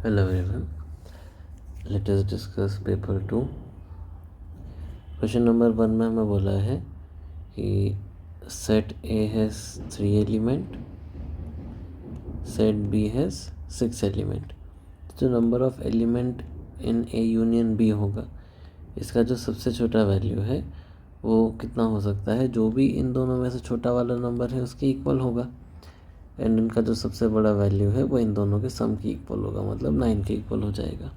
Hello everyone. Let us discuss paper 2. Question number 1 में हमें बोला है कि set A has 3 element, set B has 6 element. जो number of element in A union B होगा, इसका जो सबसे छोटा वैल्यू है वो कितना हो सकता है, जो भी इन दोनों में से छोटा वाला नंबर है उसके इक्वल होगा, एंड इनका जो सबसे बड़ा वैल्यू है वो इन दोनों के सम की इक्वल होगा, मतलब 9 के इक्वल हो जाएगा।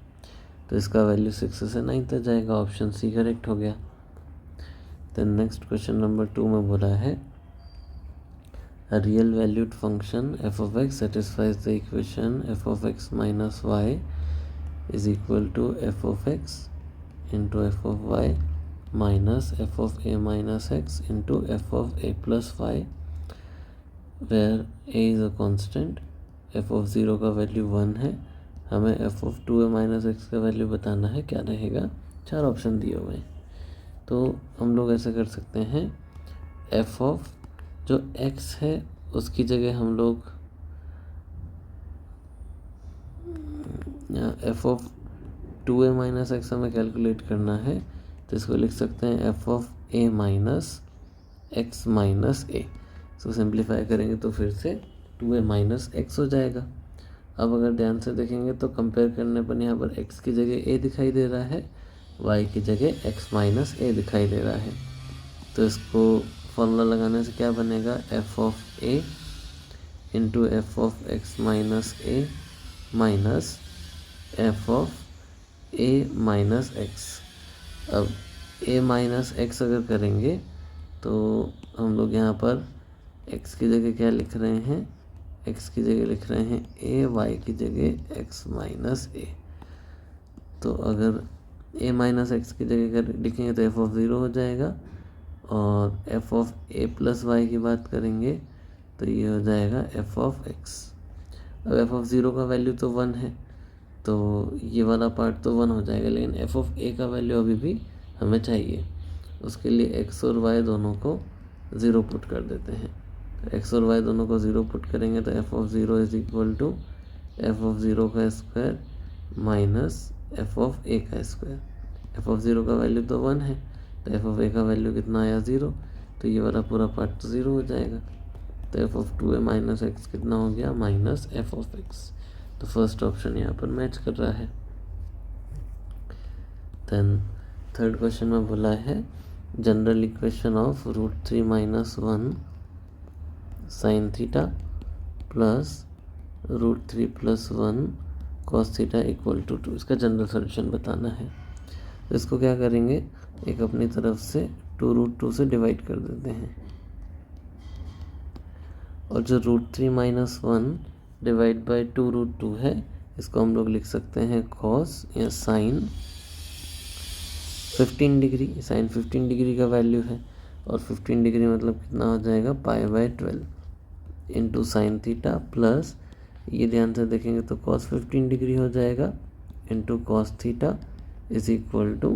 तो इसका वैल्यू 6 से 9 तक जाएगा। ऑप्शन सी करेक्ट हो गया। देन नेक्स्ट क्वेश्चन नंबर 2 में बोला है real valued function f of x satisfies the equation f of x minus y is equal to f of x into f of y minus f of a minus x into f of a plus y, where a is a constant, f of zero का value 1 है। हमें f of 2a minus x का value बताना है, क्या रहेगा। 4 option दिए हुए हैं, तो हम लोग ऐसे कर सकते हैं, एफ ऑफ जो x है उसकी जगह हम लोग F of 2a minus X हमें कैलकुलेट करना है, तो इसको लिख सकते हैं F of a minus X minus A. इसको सिंप्लीफाई करेंगे तो फिर से 2a माइनस एक्स हो जाएगा। अब अगर ध्यान से देखेंगे तो कंपेयर करने पर यहाँ पर x की जगह a दिखाई दे रहा है, y की जगह x माइनस ए दिखाई दे रहा है। तो इसको फॉर्मूला लगाने से क्या बनेगा, F of a into f of x minus A minus f of a minus X. अब a माइनस एक्स अगर करेंगे तो हम लोग यहाँ पर x की जगह क्या लिख रहे हैं, x की जगह लिख रहे हैं a, y की जगह x माइनस ए। तो अगर a माइनस एक्स की जगह लिखेंगे तो एफ ऑफ ज़ीरो हो जाएगा, और f of a plus y की बात करेंगे तो ये हो जाएगा एफ ऑफ एक्स। अब एफ ऑफ ज़ीरो का वैल्यू तो 1 है, तो ये वाला पार्ट तो 1 हो जाएगा, लेकिन एफ ऑफ a का वैल्यू अभी भी हमें चाहिए। उसके लिए x और y दोनों को ज़ीरो पुट कर देते हैं। एक्स और वाई दोनों को ज़ीरो पुट करेंगे तो f of zero is equal to f of zero का square minus f of a का स्क्वायर। एफ ऑफ ज़ीरो का वैल्यू तो 1 है, तो एफ ऑफ ए का वैल्यू कितना आया 0, तो ये वाला पूरा पार्ट तो 0 हो जाएगा। तो f of 2a minus x कितना हो गया, माइनस एफ ऑफ एक्स। तो फर्स्ट ऑप्शन यहाँ पर मैच कर रहा है। देन थर्ड क्वेश्चन में बोला है general equation of √3 minus 1 sine theta plus √3 plus 1 cos theta equal to 2, इसका जनरल सोल्यूशन बताना है। तो इसको क्या करेंगे, एक अपनी तरफ से 2√2 से डिवाइड कर देते हैं, और जो √3 माइनस 1 डिवाइड बाई 2√2 है, इसको हम लोग लिख सकते हैं कॉस या साइन 15 डिग्री। साइन 15 डिग्री का वैल्यू है, और 15 डिग्री मतलब कितना हो जाएगा, π/12 इंटू साइन थीटा प्लस, ये ध्यान से देखेंगे तो कॉस 15 डिग्री हो जाएगा, into cos theta is equal to,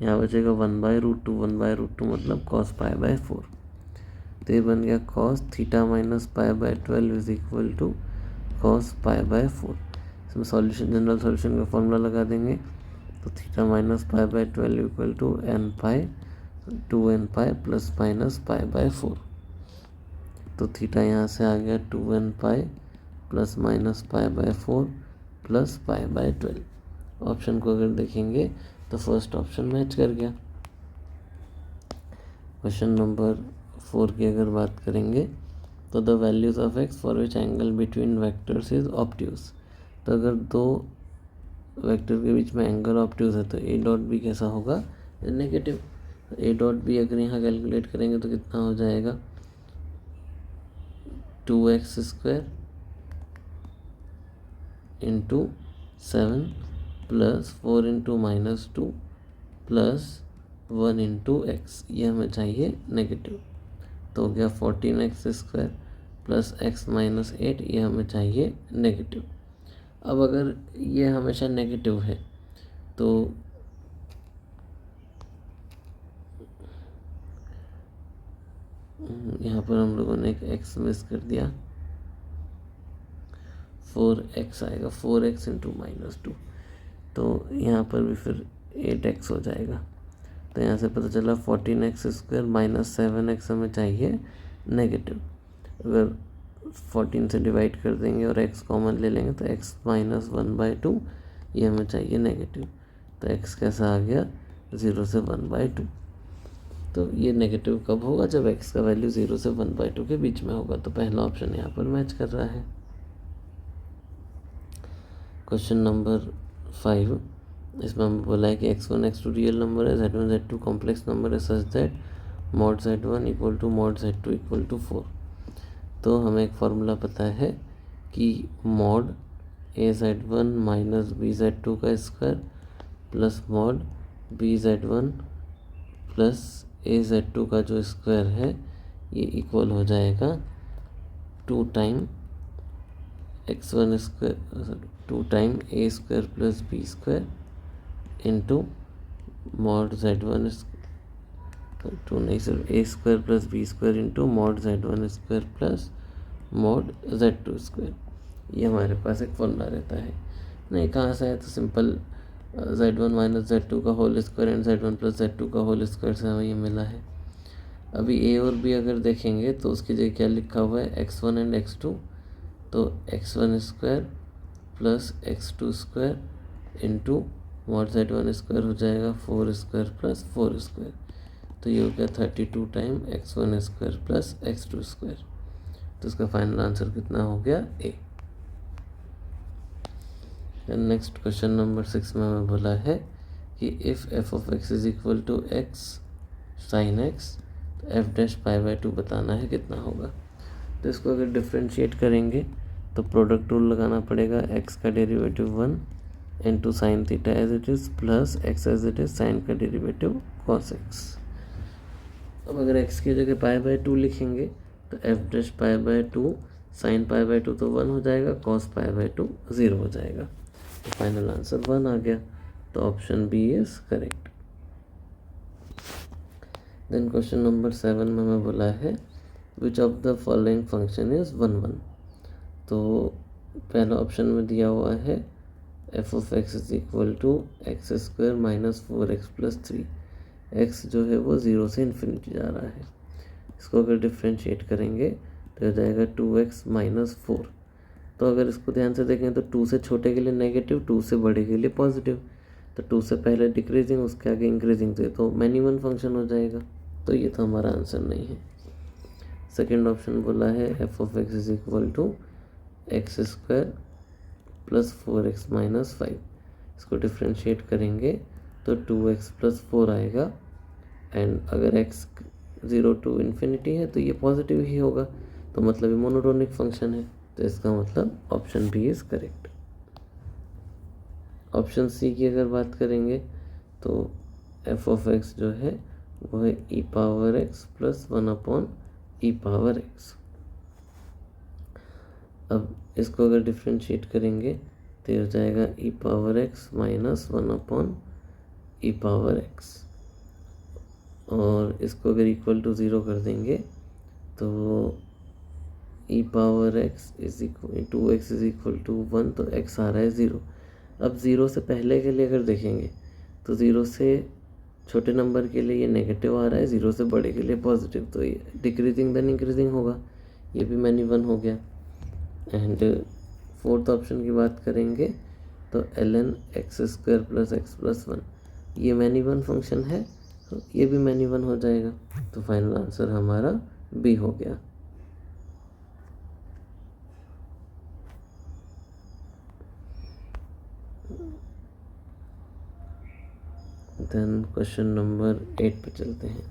यहाँ बचेगा 1/√2। 1/√2 मतलब कॉस π/4। तो ये बन गया cos theta minus π/12 is equal to cos π/4। इसमें सॉल्यूशन, जनरल सॉल्यूशन का फॉर्मूला लगा देंगे, तो theta minus π/12 equal to n π 2n π plus minus π/4। तो थीटा यहाँ से आ गया 2n π plus minus π/4 plus π/12। Option को अगर देखेंगे तो फर्स्ट ऑप्शन मैच कर गया। क्वेश्चन नंबर 4 की अगर बात करेंगे तो the values of x for which angle between vectors is obtuse. तो अगर दो वेक्टर के बीच में एंगल ऑब्ट्यूज है तो ए डॉट बी कैसा होगा, नेगेटिव। ए डॉट बी अगर यहाँ कैलकुलेट करेंगे तो कितना हो जाएगा, 2x² into 7 plus 4 into minus 2 plus 1 into x, ये हमें चाहिए नेगेटिव। तो हो गया 14x² प्लस x माइनस 8, ये हमें चाहिए नेगेटिव। अब अगर ये हमेशा नेगेटिव है तो यहाँ पर हम लोगों ने एक x मिस कर दिया, 4x आएगा, 4x इंटू -2, तो यहाँ पर भी फिर 8x हो जाएगा। तो यहाँ से पता चला 14x² माइनस 7x हमें चाहिए नेगेटिव। अगर 14 से डिवाइड कर देंगे और x कॉमन ले लेंगे तो x माइनस 1/2 ये हमें चाहिए नेगेटिव। तो x कैसा आ गया, 0 से 1/2। तो ये नेगेटिव कब होगा, जब x का वैल्यू 0 से 1/2 के बीच में होगा। तो पहला ऑप्शन यहाँ पर मैच कर रहा है। क्वेश्चन नंबर 5, इसमें हमें बोला है कि x1 x2 रियल नंबर है, z1 z2 कॉम्प्लेक्स नंबर है such that mod z1 equal to mod z2 equal to 4। तो हमें एक फार्मूला पता है कि mod az1 माइनस bz2 का square plus mod bz1 plus az2 का जो स्क्वायर है ये इक्वल हो जाएगा 2 time x1 square 2 time a square plus b square into mod z1 2 नहीं सिर्फ a square plus b square into mod z1 square plus mod z2 square. ये हमारे पास एक फॉर्मूला रहता है। नहीं कहाँ से है, तो सिंपल z1 माइनस z2 का whole square and z1 plus z2 का होल स्क्वायर से हमें ये मिला है। अभी a और b अगर देखेंगे तो उसकी जगह क्या लिखा हुआ है, x1 एंड x2, तो x1 square plus x2 square into mod z1 square हो जाएगा 4 स्क्वायर प्लस 4 स्क्वायर। तो ये हो गया 32 time x1 square plus x2 square. तो इसका फाइनल आंसर कितना हो गया, a। नेक्स्ट क्वेश्चन नंबर 6 में हमें बोला है कि if f of x is equal to x sine x, तो f डैश π/2 बताना है कितना होगा। तो इसको अगर डिफ्रेंशिएट करेंगे तो प्रोडक्ट रूल लगाना पड़ेगा, x का derivative 1 into sine theta as it is plus x as it is sine का डेरिवेटिव cos x। अब अगर x की जगह π/2 लिखेंगे तो f डैश π/2 साइन π/2 तो 1 हो जाएगा, cos π/2 0 हो जाएगा। तो फाइनल आंसर 1 आ गया। तो option B is correct. Then question number 7 में हमें बोला है which of the following function is 1 तो पहला ऑप्शन में दिया हुआ है f of x is equal to x square minus 4x plus 3। x जो है वो 0 से इन्फिनिटी जा रहा है। इसको अगर डिफ्रेंशिएट करेंगे तो हो जाएगा 2x माइनस 4। तो अगर इसको ध्यान से देखें तो 2 से छोटे के लिए नेगेटिव, 2 से बड़े के लिए पॉजिटिव। तो 2 से पहले डिक्रीजिंग, उसके आगे इंक्रीजिंग, तो मैनी वन फंक्शन हो जाएगा। तो ये तो हमारा आंसर नहीं है। सेकेंड ऑप्शन बोला है f of x is equal to x square plus 4x minus 5। इसको डिफ्रेंशिएट करेंगे तो 2x प्लस 4 आएगा एंड अगर x 0 टू इन्फिनिटी है तो ये पॉजिटिव ही होगा, तो मतलब ये मोनोटोनिक फंक्शन है। तो इसका मतलब option B is correct. Option C की अगर बात करेंगे तो f ऑफ x जो है वो है e power x plus 1/e power x। अब इसको अगर डिफ्रेंशिएट करेंगे तो ये हो जाएगा e power x minus 1/e power x। और इसको अगर इक्वल टू 0 कर देंगे तो e power x is equal 2x is equal to 1, तो x आ रहा है 0। अब 0 से पहले के लिए अगर देखेंगे तो 0 से छोटे नंबर के लिए ये नेगेटिव आ रहा है, 0 से बड़े के लिए पॉजिटिव, तो ये डिक्रीजिंग देन इंक्रीजिंग होगा। ये भी मैनी वन हो गया। एंड फोर्थ ऑप्शन की बात करेंगे तो ln x square plus x plus 1, ये मैनी वन फंक्शन है, तो ये भी मैनी वन हो जाएगा। तो फाइनल आंसर हमारा बी हो गया। देन क्वेश्चन नंबर 8 पे चलते हैं।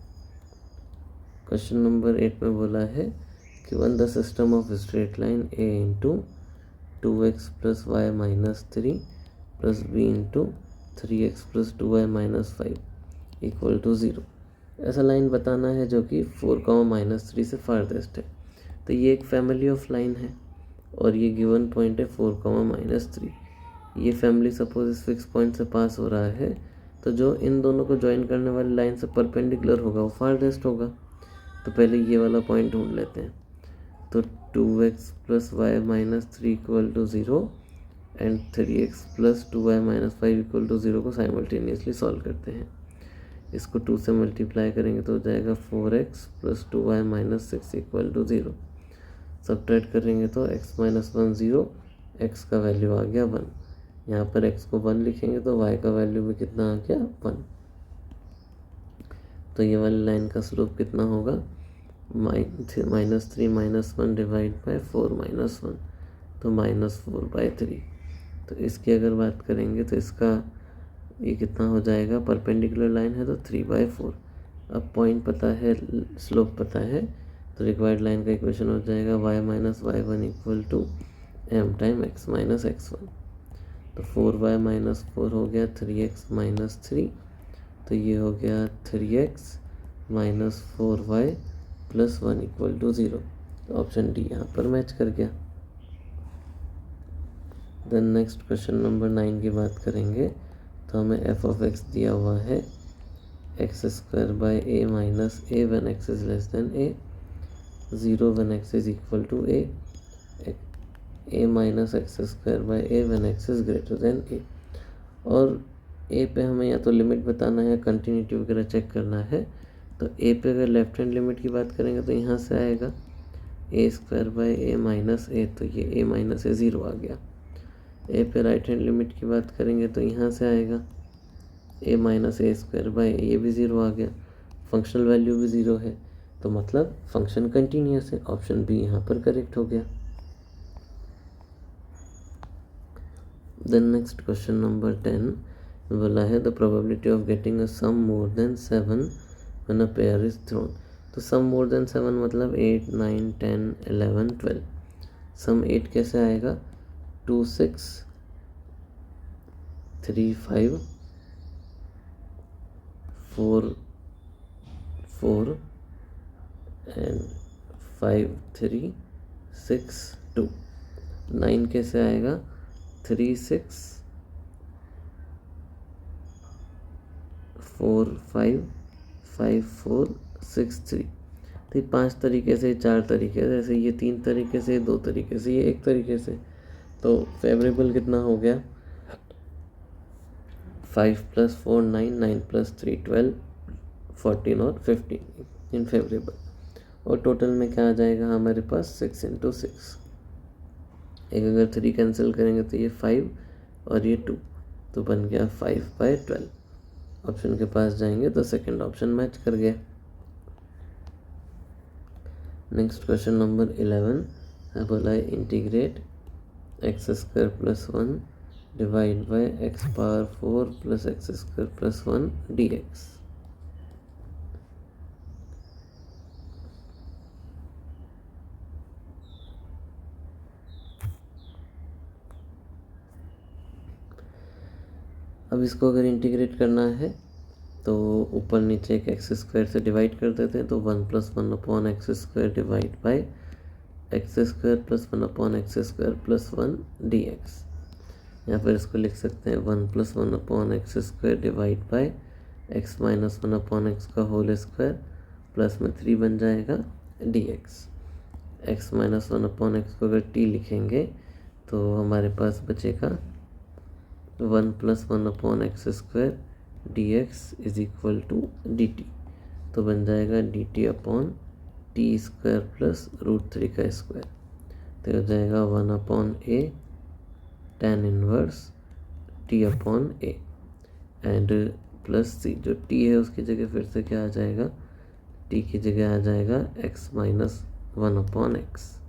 क्वेश्चन नंबर 8 में बोला है कि when the system of straight line a into 2x plus y minus 3 plus b into 3x plus 2y minus 5 equal to 0। ऐसा लाइन बताना है जो कि 4, -3 से फारदेस्ट है। तो ये एक फैमिली ऑफ लाइन है और ये गिवन पॉइंट है 4, -3। ये फैमिली सपोज इस फिक्स पॉइंट से पास हो रहा है, तो जो इन दोनों को ज्वाइन करने वाली लाइन से परपेंडिकुलर होगा वो फारदेस्ट होगा। तो पहले ये वाला पॉइंट ढूंढ लेते हैं। तो 2x plus y minus 3 equal to 0 and 3x plus 2y minus 5 equal to 0 को साइमल्टेनियसली सॉल्व करते हैं। इसको 2 से मल्टीप्लाई करेंगे तो हो जाएगा 4x plus 2y minus 6 equal to 0। Subtract करेंगे तो x माइनस 1 0, x का वैल्यू आ गया 1। यहाँ पर x को 1 लिखेंगे तो y का वैल्यू भी कितना आ गया 1। तो ये वाली लाइन का स्लोप कितना होगा, -3 माइनस 1 डिवाइड बाय 4 माइनस 1, तो -4/3। तो इसकी अगर बात करेंगे तो इसका ये कितना हो जाएगा, परपेंडिकुलर लाइन है तो 3/4। अब पॉइंट पता है, स्लोप पता है, तो रिक्वायर्ड लाइन का इक्वेशन हो जाएगा y minus y1 equal to m time x minus x1। तो 4y माइनस 4 हो गया 3x माइनस 3, तो ये हो गया 3x minus 4y plus 1 equal to 0। तो ऑप्शन डी यहाँ पर मैच कर गया। देन नेक्स्ट क्वेश्चन नंबर 9 की बात करेंगे तो हमें एफ ऑफ एक्स दिया हुआ है X square by A minus A one x is less than A, 0 one x is equal to A minus X square by A one x is greater than A. और A पे हमें या तो limit बताना है या continuity वगैरह check करना है। तो ए पे अगर लेफ्ट हैंड लिमिट की बात करेंगे तो यहाँ से आएगा ए स्क्वायर बाई ए माइनस ए, तो ये ए माइनस ए 0 आ गया। ए पे राइट हैंड लिमिट की बात करेंगे तो यहाँ से आएगा ए माइनस ए स्क्वायर बाई ये भी 0 आ गया। फंक्शनल वैल्यू भी 0 है, तो मतलब फंक्शन कंटिन्यूस है। ऑप्शन बी यहाँ पर करेक्ट हो गया। देन नेक्स्ट क्वेश्चन नंबर 10 बोला है the probability of getting a sum more than 7 when a pair is thrown. तो सम मोर देन 7 मतलब 8 9 10 11 12। सम 8 कैसे आएगा, 2 6 3 5 4 4 एंड 5 3 6 2। 9 कैसे आएगा, 3 6 4 5 5 4 6 3। तो 5 तरीके से, 4 तरीके से, जैसे ये 3 तरीके से, 2 तरीके से, ये 1 तरीके से। तो फेवरेबल कितना हो गया, 5 + 4 9, 9 + 3 12, 14 और 15 इन फेवरेबल। और टोटल में क्या आ जाएगा हमारे पास, 6 × 6। एक अगर 3 कैंसिल करेंगे तो ये 5 और ये 2, तो बन गया 5/12। ऑप्शन के पास जाएंगे तो सेकंड ऑप्शन मैच कर गया। नेक्स्ट क्वेश्चन नंबर 11 है, बोला है integrate x square plus 1 divide by x power 4 plus x square plus 1 dx। अब इसको अगर इंटीग्रेट करना है तो ऊपर नीचे एक एक्स स्क्वायर से डिवाइड कर देते हैं, तो 1 + 1 upon x square divide by x square plus 1 upon x square plus 1 dx। या फिर इसको लिख सकते हैं 1 + 1 upon x square divide by x minus 1 upon x का होल स्क्वायर प्लस में 3 बन जाएगा dx। X minus 1 upon x को अगर t लिखेंगे तो हमारे पास बचेगा 1 + 1 upon x square dx is equal to dt। तो बन जाएगा dt upon t square plus √3 का स्क्वायर। तो हो जाएगा 1 अपॉन a tan inverse t upon a and plus c। जो t है उसकी जगह फिर से क्या आ जाएगा, t की जगह आ जाएगा x minus 1 upon x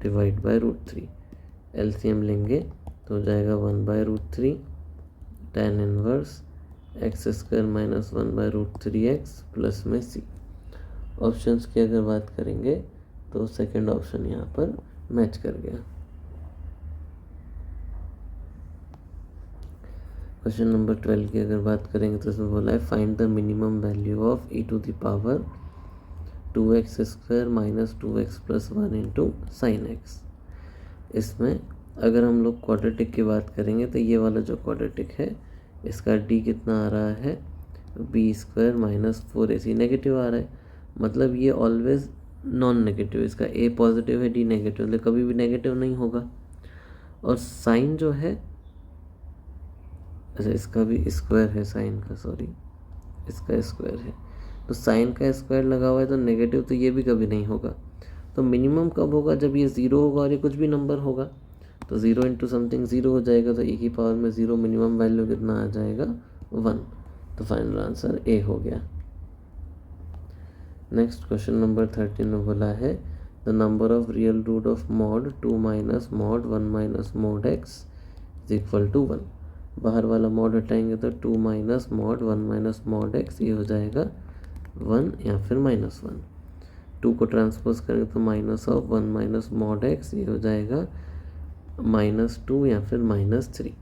divide by √3। LCM लेंगे तो हो जाएगा 1/√3 tan inverse x square minus 1/√3x plus में c। ऑप्शंस की अगर बात करेंगे तो सेकंड ऑप्शन यहाँ पर मैच कर गया। क्वेश्चन नंबर 12 की अगर बात करेंगे तो इसमें बोला है find the minimum value of e to the power 2x square minus 2x plus 1 into sine x. इसमें अगर हम लोग क्वाड्रेटिक की बात करेंगे तो ये वाला जो क्वाड्रेटिक है इसका d कितना आ रहा है, b² - 4ac नेगेटिव आ रहा है। मतलब ये ऑलवेज नॉन नेगेटिव, इसका ए पॉजिटिव है डी नेगेटिव, मतलब कभी भी नेगेटिव नहीं होगा। और साइन जो है, अच्छा इसका भी स्क्वायर है साइन का, सॉरी इसका स्क्वायर है, तो साइन का स्क्वायर लगा हुआ है तो नेगेटिव, तो ये भी कभी नहीं होगा। तो मिनिमम कब होगा, जब ये ज़ीरो होगा और ये कुछ भी नंबर होगा, तो ज़ीरो इंटू समथिंग ज़ीरो हो जाएगा, तो e की पावर में ज़ीरो, मिनिमम वैल्यू कितना आ जाएगा 1। तो फाइनल आंसर ए हो गया। नेक्स्ट क्वेश्चन नंबर 13 में बोला है the number of real root of mod 2 minus mod 1 minus mod x is equal to 1। बाहर वाला मॉड हटाएंगे तो 2 minus mod 1 minus mod x, ये हो जाएगा 1 या फिर -1। 2 को ट्रांसपोज करेंगे तो minus of 1 minus mod x, ये हो जाएगा -2 या फिर -3।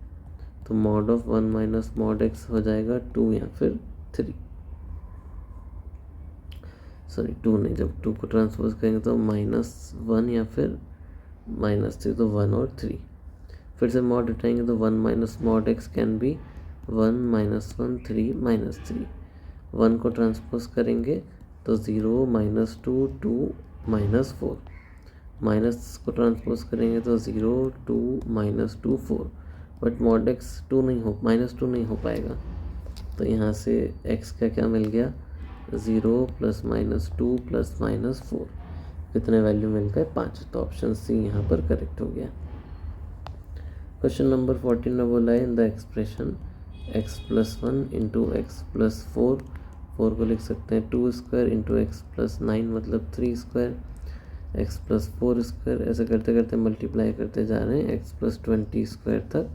तो mod of 1 minus mod x हो जाएगा 2 या फिर 3, सॉरी 2 नहीं, जब 2 को ट्रांसपोज करेंगे तो -1 या फिर -3, तो 1 और 3। फिर से मॉड हटाएंगे तो 1 minus mod x can be 1 -1 3 -3। 1 को ट्रांसपोज करेंगे तो 0 -2 2 -4। माइनस को ट्रांसपोज करेंगे तो 0 2 -2 4। बट मॉड एक्स -2 नहीं हो पाएगा, तो यहाँ से x का क्या मिल गया 0 + -2 + -4, कितने वैल्यू मिल गए 5। तो ऑप्शन सी यहाँ पर करेक्ट हो गया। क्वेश्चन नंबर 14 में बोला है in the expression x + 1 × x + 4, 4 को लिख सकते हैं 2 स्क्वायर × x + 9 मतलब 3 स्क्वायर, x + 4 स्क्वायर, ऐसे करते करते मल्टीप्लाई करते जा रहे हैं x + 20 स्क्वायर तक।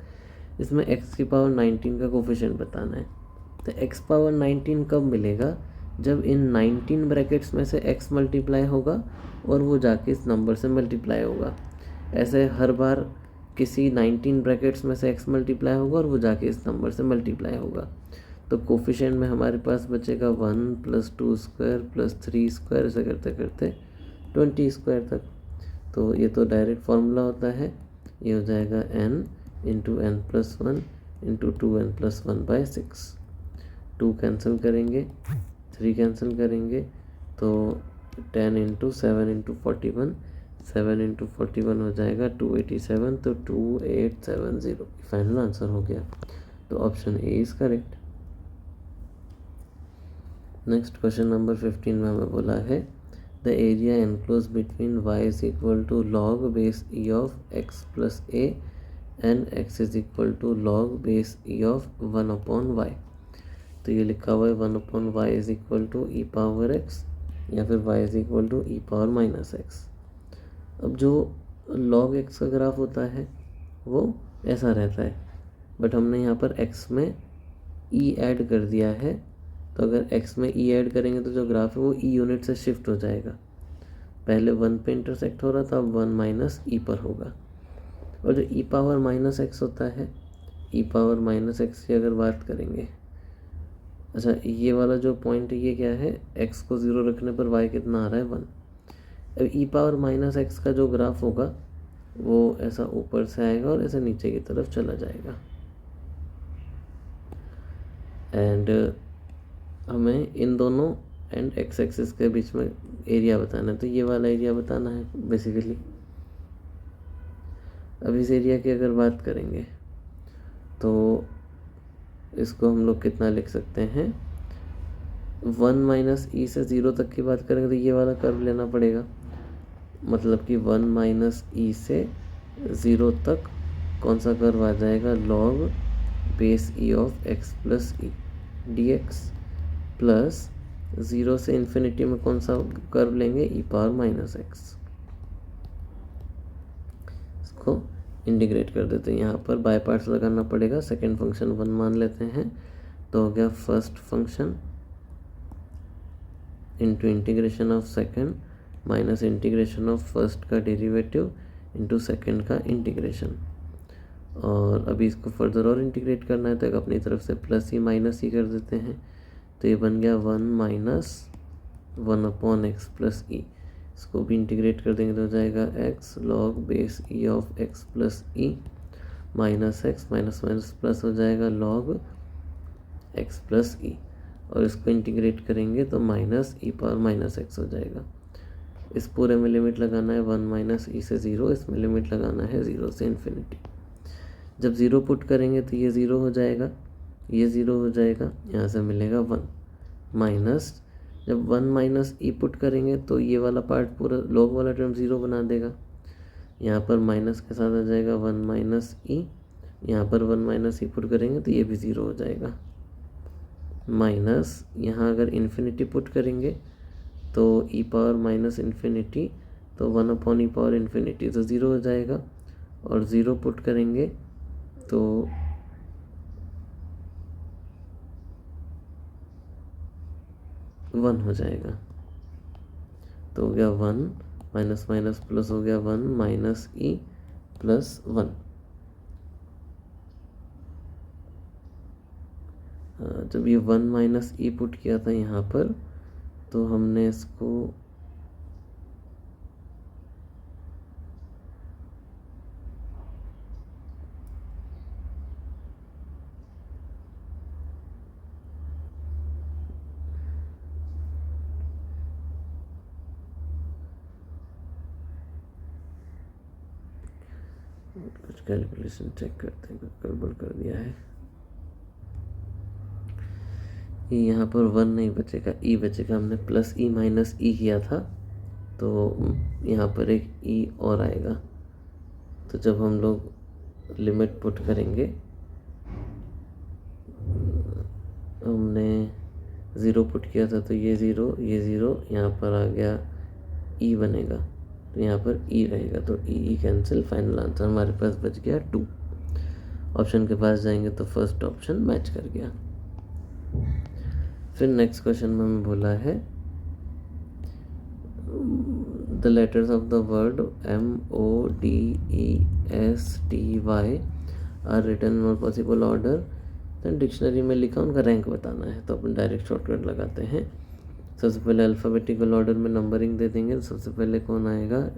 इसमें x की पावर 19 का कोफिशिएंट बताना है। तो x पावर 19 कब मिलेगा, जब इन 19 ब्रैकेट्स में से x मल्टीप्लाई होगा और वो जाके इस नंबर से मल्टीप्लाई होगा। ऐसे हर बार किसी 19 ब्रैकेट्स में से x मल्टीप्लाई होगा और वो जाके इस नंबर से मल्टीप्लाई होगा। तो कोफिशिएंट में हमारे पास बचेगा 1 + 2 स्क्वायर + 3 स्क्वायर, ऐसे करते करते 20 स्क्वायर तक। तो ये तो डायरेक्ट फार्मूला होता है, ये हो जाएगा n × n + 1 × 2n + 1/6। 2 कैंसिल करेंगे, 3 कैंसिल करेंगे, तो 10 × 7 × 41, 7 × 41 हो जाएगा 287, तो 2870 फाइनल आंसर हो गया। तो option A is correct. Next question number 15 में हमें बोला है the area enclose between y is equal to log base e of x + a and x is equal to log base e of 1/y। तो ये लिखा हुआ है 1/y is equal to e power x या फिर y is equal to e power -x। अब जो log x का ग्राफ होता है वो ऐसा रहता है, बट हमने यहाँ पर x में e ऐड कर दिया है, तो अगर x में e ऐड करेंगे तो जो ग्राफ है वो e यूनिट से शिफ्ट हो जाएगा। पहले 1 पे इंटरसेक्ट हो रहा था, अब 1 - e पर होगा। और जो e पावर -x होता है, e पावर -x की अगर बात करेंगे, अच्छा ये वाला जो पॉइंट है ये क्या है, x को 0 रखने पर y कितना आ रहा है 1। अब e पावर -x का जो ग्राफ होगा वो ऐसा ऊपर से आएगा और ऐसे नीचे की तरफ चला जाएगा। एंड हमें इन दोनों एंड x एक्सिस के बीच में एरिया बताना है, तो ये वाला एरिया बताना है बेसिकली। अब इस एरिया की अगर बात करेंगे तो इसको हम लोग कितना लिख सकते हैं, 1 - e से 0 तक की बात करेंगे तो ये वाला कर्व लेना पड़ेगा, मतलब कि 1 - e से 0 तक कौन सा कर्व आ जाएगा, log base e of x + e dx plus 0 से इन्फिनिटी में कौन सा कर्व लेंगे, e पावर -x। इसको इंटीग्रेट कर देते हैं, यहाँ पर बाय पार्ट्स लगाना पड़ेगा। सेकेंड फंक्शन 1 मान लेते हैं, तो हो गया first function into integration of second minus integration of first का डेरिवेटिव इंटू सेकेंड का इंटीग्रेशन। और अभी इसको फर्दर और इंटीग्रेट करना है तो अपनी तरफ से प्लस ही माइनस ही कर देते हैं, तो ये बन गया 1 - 1/x + e। इसको भी इंटीग्रेट कर देंगे तो हो जाएगा x log base e of x + e minus x minus minus plus हो जाएगा log x + e, और इसको इंटीग्रेट करेंगे तो -e पावर -x हो जाएगा। इस पूरे में लिमिट लगाना है 1 माइनस ई से 0, इसमें लिमिट लगाना है 0 से इन्फिनिटी। जब 0 पुट करेंगे तो ये 0 हो जाएगा, ये 0 हो जाएगा, यहाँ से मिलेगा 1 माइनस, जब 1 माइनस ई पुट करेंगे तो ये वाला पार्ट पूरा लॉग वाला टर्म 0 बना देगा, यहाँ पर माइनस के साथ आ जाएगा 1 माइनस ई, यहाँ पर 1 माइनस ई पुट करेंगे तो ये भी 0 हो जाएगा, माइनस यहाँ अगर इन्फिनिटी पुट करेंगे तो ई पावर माइनस इन्फिनिटी, तो 1 अपॉन ई पावर इन्फिनिटी तो 0 हो जाएगा, और 0 पुट करेंगे तो वन हो जाएगा, तो हो गया 1 माइनस माइनस प्लस हो गया 1 माइनस ई प्लस 1। जब ये 1 माइनस ई पुट किया था यहाँ पर, तो हमने इसको कुछ कैलकुलेशन चेक करते हैं, गड़बड़ कर दिया है। ये यहाँ पर 1 नहीं बचेगा, ई बचेगा, हमने प्लस ई माइनस ई किया था, तो यहाँ पर एक ई और आएगा, तो जब हम लोग लिमिट पुट करेंगे, हमने 0 पुट किया था तो ये 0, ये 0, यहाँ पर आ गया ई बनेगा, तो यहाँ पर ई रहेगा, तो ई कैंसिल, फाइनल आंसर हमारे पास बच गया 2। ऑप्शन के पास जाएंगे तो फर्स्ट ऑप्शन मैच कर गया। फिर नेक्स्ट क्वेश्चन में हमें बोला है the letters of the word MODESTY are written in all possible order, then dictionary में लिखा उनका रैंक बताना है, तो अपन डायरेक्ट शॉर्टकट लगाते हैं। सबसे पहले अल्फ़ाबेटिकल ऑर्डर में नंबरिंग दे देंगे, तो सबसे पहले कौन आएगा,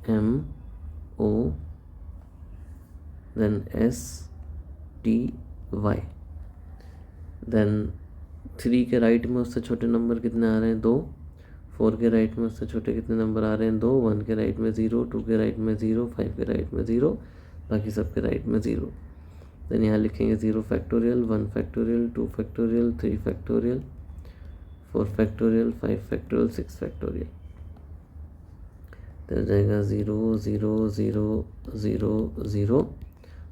DEMOS, देन STY, देन 3 के राइट में उससे छोटे नंबर कितने आ रहे हैं, 2, 4 के राइट में उससे छोटे कितने नंबर आ रहे हैं, 2, 1 के राइट में 0, 2 के राइट में 0, 5 के राइट में 0, बाकी सब के राइट में 0। देन यहाँ लिखेंगे 0 factorial, 1 factorial, 2 factorial, 3 factorial, 4 factorial, 5 factorial, 6 factorial, तो हो जाएगा 0 0 0 0 0,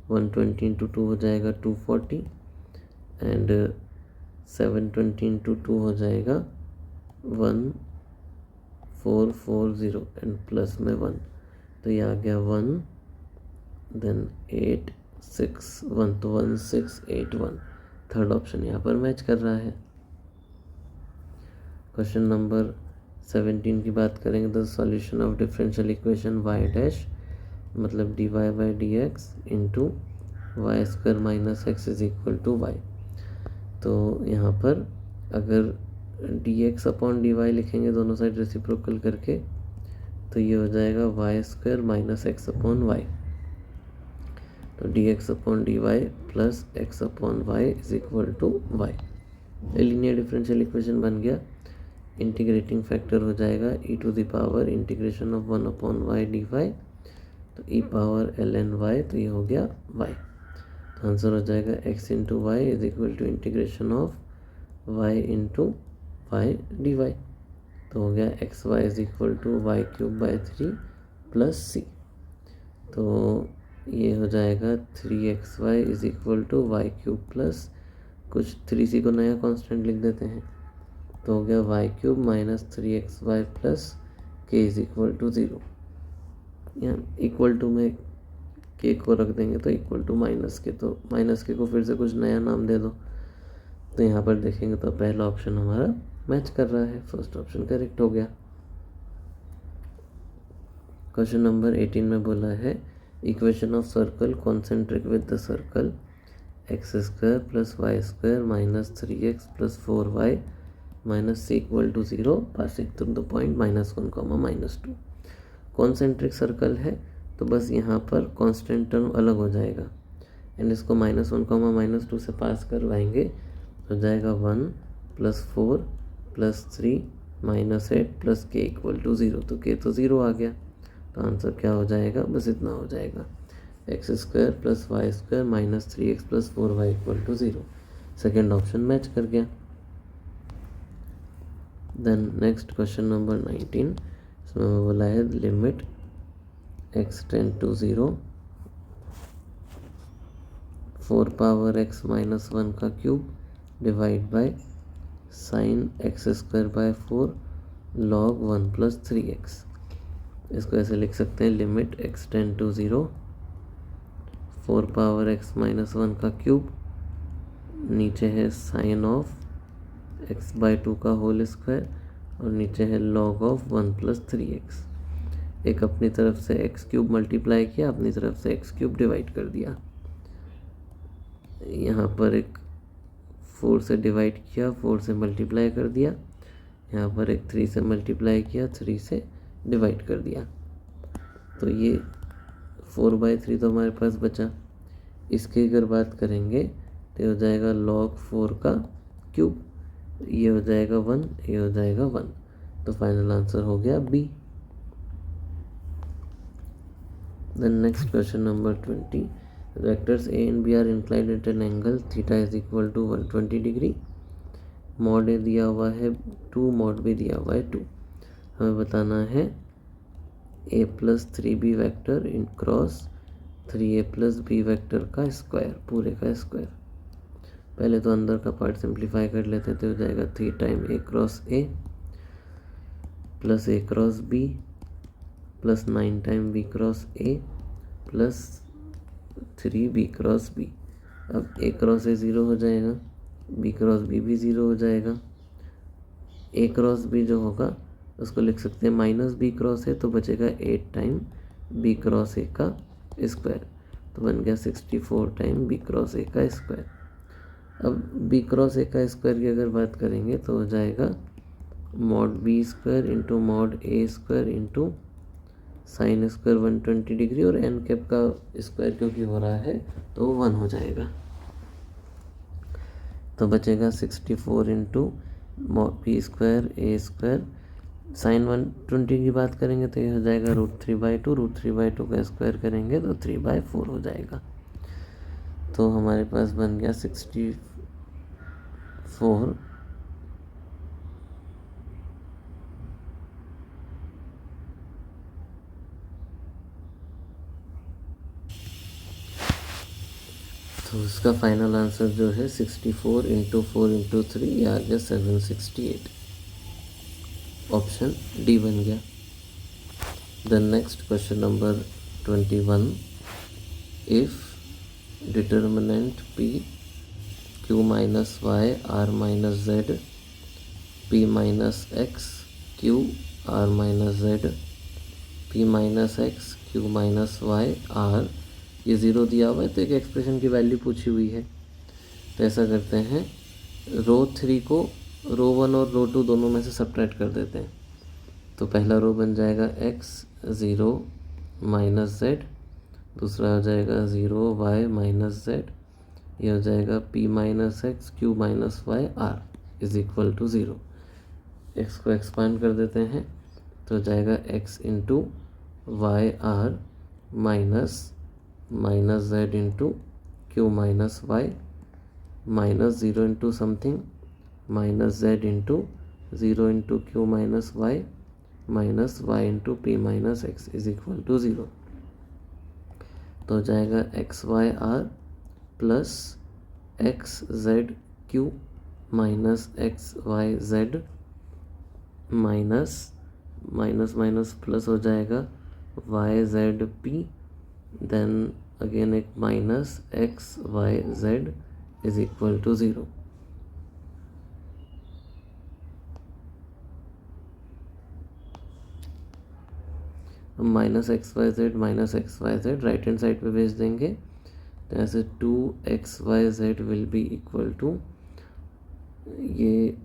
120 इंटू 2 हो जाएगा 240, एंड 720 इंटू 2 हो जाएगा 1440, एंड प्लस में 1, तो ये आ गया 1, देन 8 6 1, तो 1681, थर्ड ऑप्शन यहाँ पर मैच कर रहा है। क्वेश्चन नंबर 17 की बात करेंगे तो solution of differential equation y dash मतलब dy by d x into y square minus x is equal to y, तो यहाँ पर अगर dx अपॉन dy लिखेंगे दोनों साइड रेसिप्रोकल करके, तो ये हो जाएगा y square minus x upon y, तो dx upon dy plus x upon y is equal to y. Linear differential equation बन गया। इंटीग्रेटिंग फैक्टर हो जाएगा e to the power integration of 1 upon y D Y, तो e power ln y, तो ये हो गया y, तो आंसर हो जाएगा x into Y is equal to integration of y into Y D Y, तो हो गया X Y is equal to Y cube by 3 plus C, तो ये हो जाएगा 3xy is equal to Y cube plus कुछ 3c को नया कांस्टेंट लिख देते हैं, तो हो गया y cube minus 3xy plus k is equal to 0। यहाँ इक्वल टू में के को रख देंगे तो इक्वल टू माइनस के, तो माइनस के को फिर से कुछ नया नाम दे दो, तो यहाँ पर देखेंगे तो पहला ऑप्शन हमारा मैच कर रहा है, फर्स्ट ऑप्शन करेक्ट हो गया। क्वेश्चन नंबर 18 में बोला है equation of circle concentric with the circle x square plus Y square minus 3x plus 4y minus c equal to 0 passing through the point -1, -2। Concentric circle है तो बस यहाँ पर कांस्टेंट टर्म अलग हो जाएगा, एंड इसको -1, -2 से पास करवाएंगे, हो जाएगा 1 +4 +3 -8 + k = 0। तो k तो 0 आ गया, तो आंसर क्या हो जाएगा, बस इतना हो जाएगा, x² + y² - 3x + 4y = 0। Second option match कर गया। देन नेक्स्ट क्वेश्चन नंबर 19, इसमें हमें बोला है limit x tend to 0 4 x - 1 का cube divide by sin x² / 4 log 1 + 3x। इसको ऐसे लिख सकते हैं, limit x tend to 0 4 x - 1 का क्यूब, नीचे है साइन ऑफ x/2 का होल स्क्वायर और नीचे है log ऑफ 1 + 3x। एक अपनी तरफ से x³ मल्टीप्लाई किया, अपनी तरफ से x³ डिवाइड कर दिया। यहाँ पर एक 4 से डिवाइड किया, 4 से मल्टीप्लाई कर दिया। यहाँ पर एक 3 से मल्टीप्लाई किया, 3 से डिवाइड कर दिया। तो ये 4/3 तो हमारे पास बचा। इसकी अगर बात करेंगे तो हो जाएगा log 4 का क्यूब, ये हो जाएगा 1, ये हो जाएगा 1। तो फाइनल आंसर हो गया B. Then next question number 20, vectors a and b are inclined at an angle theta is equal to 120 degree. Mod A दिया हुआ है 2, मॉड बी दिया हुआ है 2। हमें बताना है a + 3b vector in cross 3a + b vector का स्क्वायर, पूरे का स्क्वायर। पहले तो अंदर का पार्ट सिंप्लीफाई कर लेते थे, हो जाएगा 3 time a cross a plus a cross b plus 9 time b cross a plus 3b cross b। अब a क्रॉस a 0 हो जाएगा, b क्रॉस b भी 0 हो जाएगा। a क्रॉस b जो होगा उसको लिख सकते हैं -b क्रॉस a, तो बचेगा 8 टाइम b क्रॉस a का स्क्वायर, तो बन गया 64 टाइम b क्रॉस a का स्क्वायर। अब b क्रॉस a का स्क्वायर की अगर बात करेंगे तो हो जाएगा mod b² into mod a² into sine square 120 degree, और n कैप का स्क्वायर क्योंकि हो रहा है तो 1 हो जाएगा। तो बचेगा 64 इंटू b² a²। साइन 120 की बात करेंगे तो ये हो जाएगा √3/2, √3/2 का स्क्वायर करेंगे तो 3/4 हो जाएगा। तो हमारे पास बन गया 64 तो इसका फाइनल आंसर जो है 64 इंटू 4 इंटू 3, ये आ गया 768। ऑप्शन डी बन गया। Then next question number 21, if determinant p q - y r - z p - x q r - z p - x q - y r, ये 0 दिया हुआ है तो एक एक्सप्रेशन की वैल्यू पूछी हुई है। तो ऐसा करते हैं, रो 3 को रो 1 और रो 2 दोनों में से सब्ट्रैक्ट कर देते हैं। तो पहला रो बन जाएगा x 0 - z, दूसरा हो जाएगा 0 y - z, ये हो जाएगा p - x q - y r is equal to 0। x को एक्सपांड कर देते हैं तो हो जाएगा x into y r minus z into q - y minus 0 into something minus z into 0 into q - y minus y into p - x is equal to 0। तो हो जाएगा XYR plus XZQ minus XYZ minus minus minus plus हो जाएगा YZP, then again एक minus XYZ is equal to 0। Minus XYZ right hand side पे भेज देंगे, तो ऐसे 2XYZ will be equal to, ये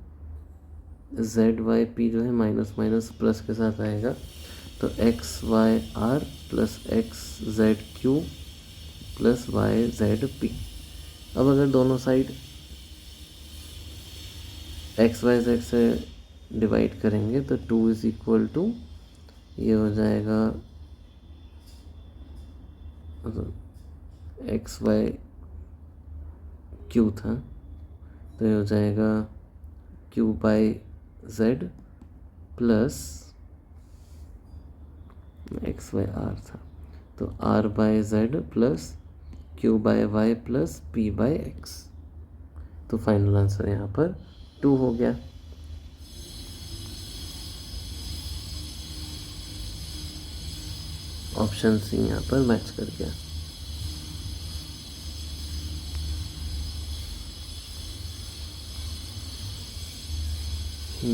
ZYP जो है माइनस माइनस प्लस के साथ आएगा, तो XYR plus XZQ plus YZP। अब अगर दोनों साइड एक्स वाई जेड से डिवाइड करेंगे तो 2 इज इक्वल टू ये हो जाएगा एक्स वाई क्यू था तो ये हो जाएगा q by z plus x y r था तो r by z plus q by y plus p by x. तो फाइनल आंसर यहाँ पर 2 हो गया। ऑप्शन सी यहाँ पर मैच कर गया।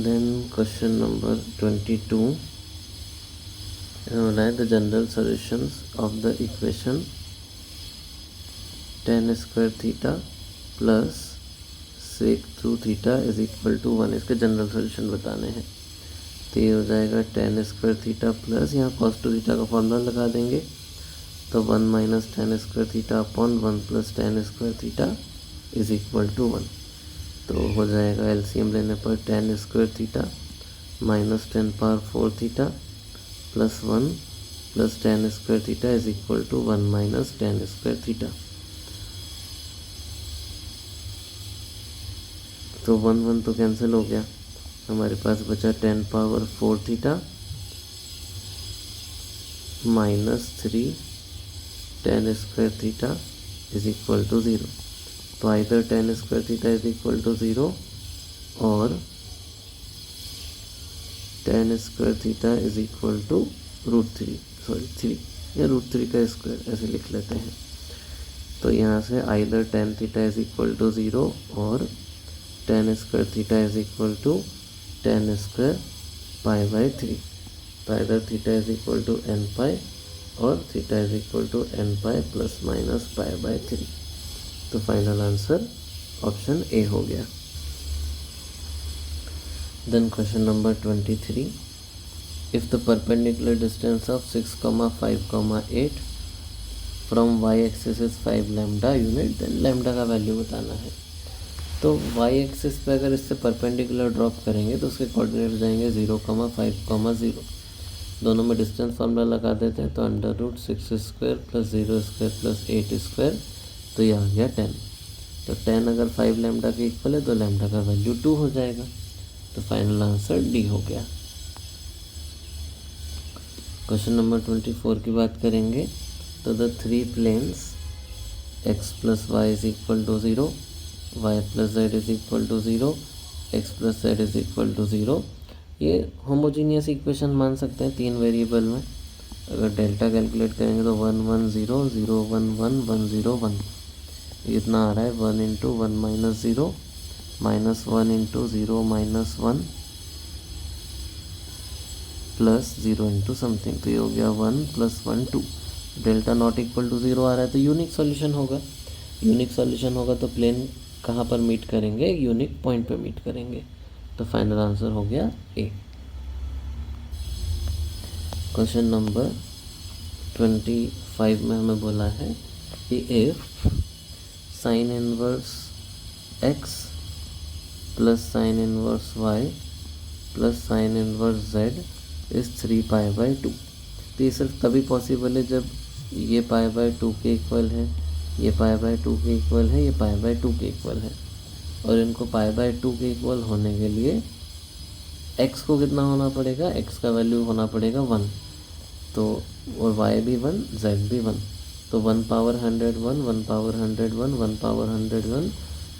Then question number 22 write the general solutions of the equation tan square theta plus sec through theta is equal to 1। इसके जनरल सॉल्यूशन बताने हैं। तो ये हो जाएगा tan स्क्वायर थीटा प्लस यहाँ cos टू थीटा का फॉर्मूला लगा देंगे तो 1 minus tan square theta upon 1 plus tan square theta is equal to 1। तो हो जाएगा एलसीएम लेने पर tan square theta minus 10 power 4 theta plus 1 plus tan square theta is equal to 1 minus tan square theta. तो 1 तो cancel हो गया, हमारे पास बचा 10 power 4 theta minus 3 tan square theta is equal to 0। तो either tan square theta is equal to 0 और tan square theta is equal to √3 या √3 का स्क्वायर ऐसे लिख लेते हैं। तो यहाँ से either tan theta is equal to 0 और tan square theta is equal to tan square pi by 3। तो either theta is equal to n pi और theta is equal to n pi plus minus pi by 3। तो final answer option A हो गया। Then question number 23 if the perpendicular distance of 6, 5, 8 from y axis is 5 lambda unit then lambda का value बताना है। तो y axis पे अगर इससे परपेंडिकुलर ड्रॉप करेंगे तो उसके कोऑर्डिनेट हो जाएंगे 0, 5, 0। दोनों में डिस्टेंस फॉर्मूला लगा देते हैं तो √6² प्लस 0² प्लस 8²। तो ये आ गया 10। तो 10 अगर 5 लैम्डा के इक्वल है तो लैम्डा का वैल्यू 2 हो जाएगा। तो फाइनल आंसर डी हो गया। क्वेश्चन नंबर 24 की बात करेंगे तो the 3 planes x plus y is equal to 0, y plus z is equal to 0, x plus z is equal to 0। ये होमोजीनियस इक्वेशन मान सकते हैं 3 वेरिएबल में। अगर डेल्टा कैलकुलेट करेंगे तो 1, 1, 0, 0, 1, 1, 1, 0, 1 इतना आ रहा है। 1 into 1 minus 0 minus 1 into 0 minus 1 plus 0 into something. तो ये हो गया 1 plus 1 2। Delta not equal to 0 आ रहा है तो यूनिक सॉल्यूशन होगा। यूनिक सॉल्यूशन होगा तो प्लेन कहाँ पर मीट करेंगे, यूनिक पॉइंट पे मीट करेंगे। तो फाइनल आंसर हो गया ए। क्वेश्चन नंबर 25 में हमें बोला है कि if sine inverse x plus sine inverse y plus sine inverse z is 3 pi by 2। तो ये सिर्फ तभी पॉसिबल है जब ये पाई बाई 2 के इक्वल है, ये पाई बाई 2 के इक्वल है, ये पाई बाई 2 के इक्वल है। और इनको पाई बाई 2 के इक्वल होने के लिए x को कितना होना पड़ेगा, x का वैल्यू होना पड़ेगा 1। तो और y भी 1, z भी 1। तो 1 power 101, 1 power 101, 1 power 101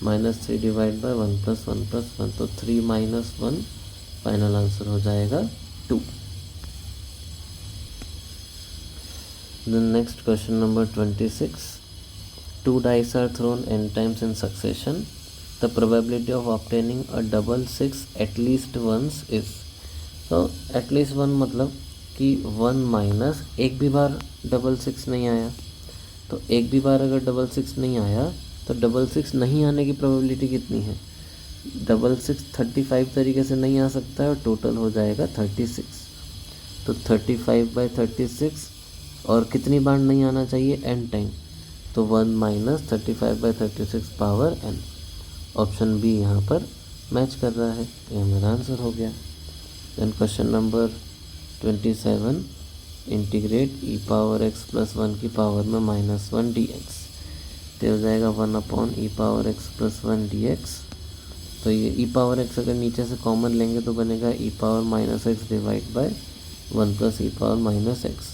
minus 3 divide by 1 plus 1 plus 1। तो 3 माइनस 1 फाइनल आंसर हो जाएगा 2। Then next question number 26. 2 dice are thrown n times in succession. The probability of obtaining a double 6 at least once is. So at least one मतलब कि 1 minus एक भी बार double 6 नहीं आया। तो एक भी बार अगर डबल 6 नहीं आया तो डबल 6 नहीं आने की प्रोबेबिलिटी कितनी है। डबल 6 35 तरीके से नहीं आ सकता है और टोटल हो जाएगा 36। तो 35 बाई 36 और कितनी बार नहीं आना चाहिए, n टाइम। तो 1 minus 35 by 36 power n। Option B यहाँ पर मैच कर रहा है, ये मेरा आंसर हो गया। देन क्वेश्चन नंबर 27, इंटीग्रेट ई पावर एक्स प्लस 1 की पावर में -1 dx, तो हो जाएगा 1 अपॉन ई पावर एक्स प्लस 1 dx। तो ये ई पावर एक्स अगर नीचे से कॉमन लेंगे तो बनेगा E power minus X divide by 1 plus E power minus X.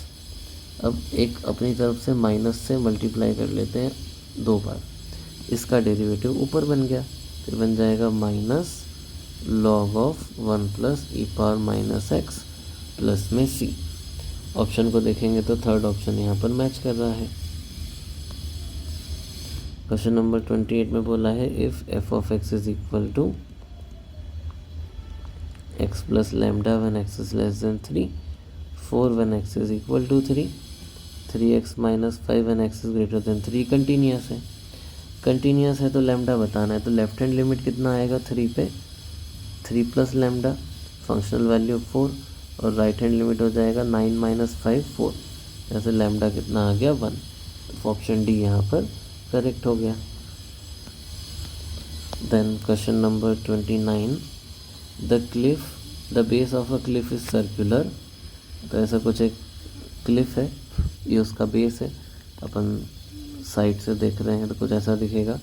अब एक अपनी तरफ से माइनस से मल्टीप्लाई कर लेते हैं 2 बार, इसका डेरिवेटिव ऊपर बन गया, फिर बन जाएगा minus log of 1 plus E power minus x plus में सी। ऑप्शन को देखेंगे तो थर्ड ऑप्शन यहाँ पर मैच कर रहा है। क्वेश्चन नंबर 28 में बोला है if F of x is equal to x plus lambda when x is less than 3, 4 when x is equal to 3, 3x minus 5 when x is greater than 3 continuous है। Continuous है तो lambda बताना है, तो left hand limit कितना आएगा 3 पे, 3 plus lambda functional value 4, और राइट हैंड लिमिट हो जाएगा 9 माइनस 5 4, जैसे लैम्डा कितना आ गया 1। तो ऑप्शन डी यहाँ पर करेक्ट हो गया। Then question number 29, the base of a cliff is circular, तो ऐसा कुछ एक क्लिफ है, ये उसका बेस है, अपन साइड से देख रहे हैं तो कुछ ऐसा दिखेगा।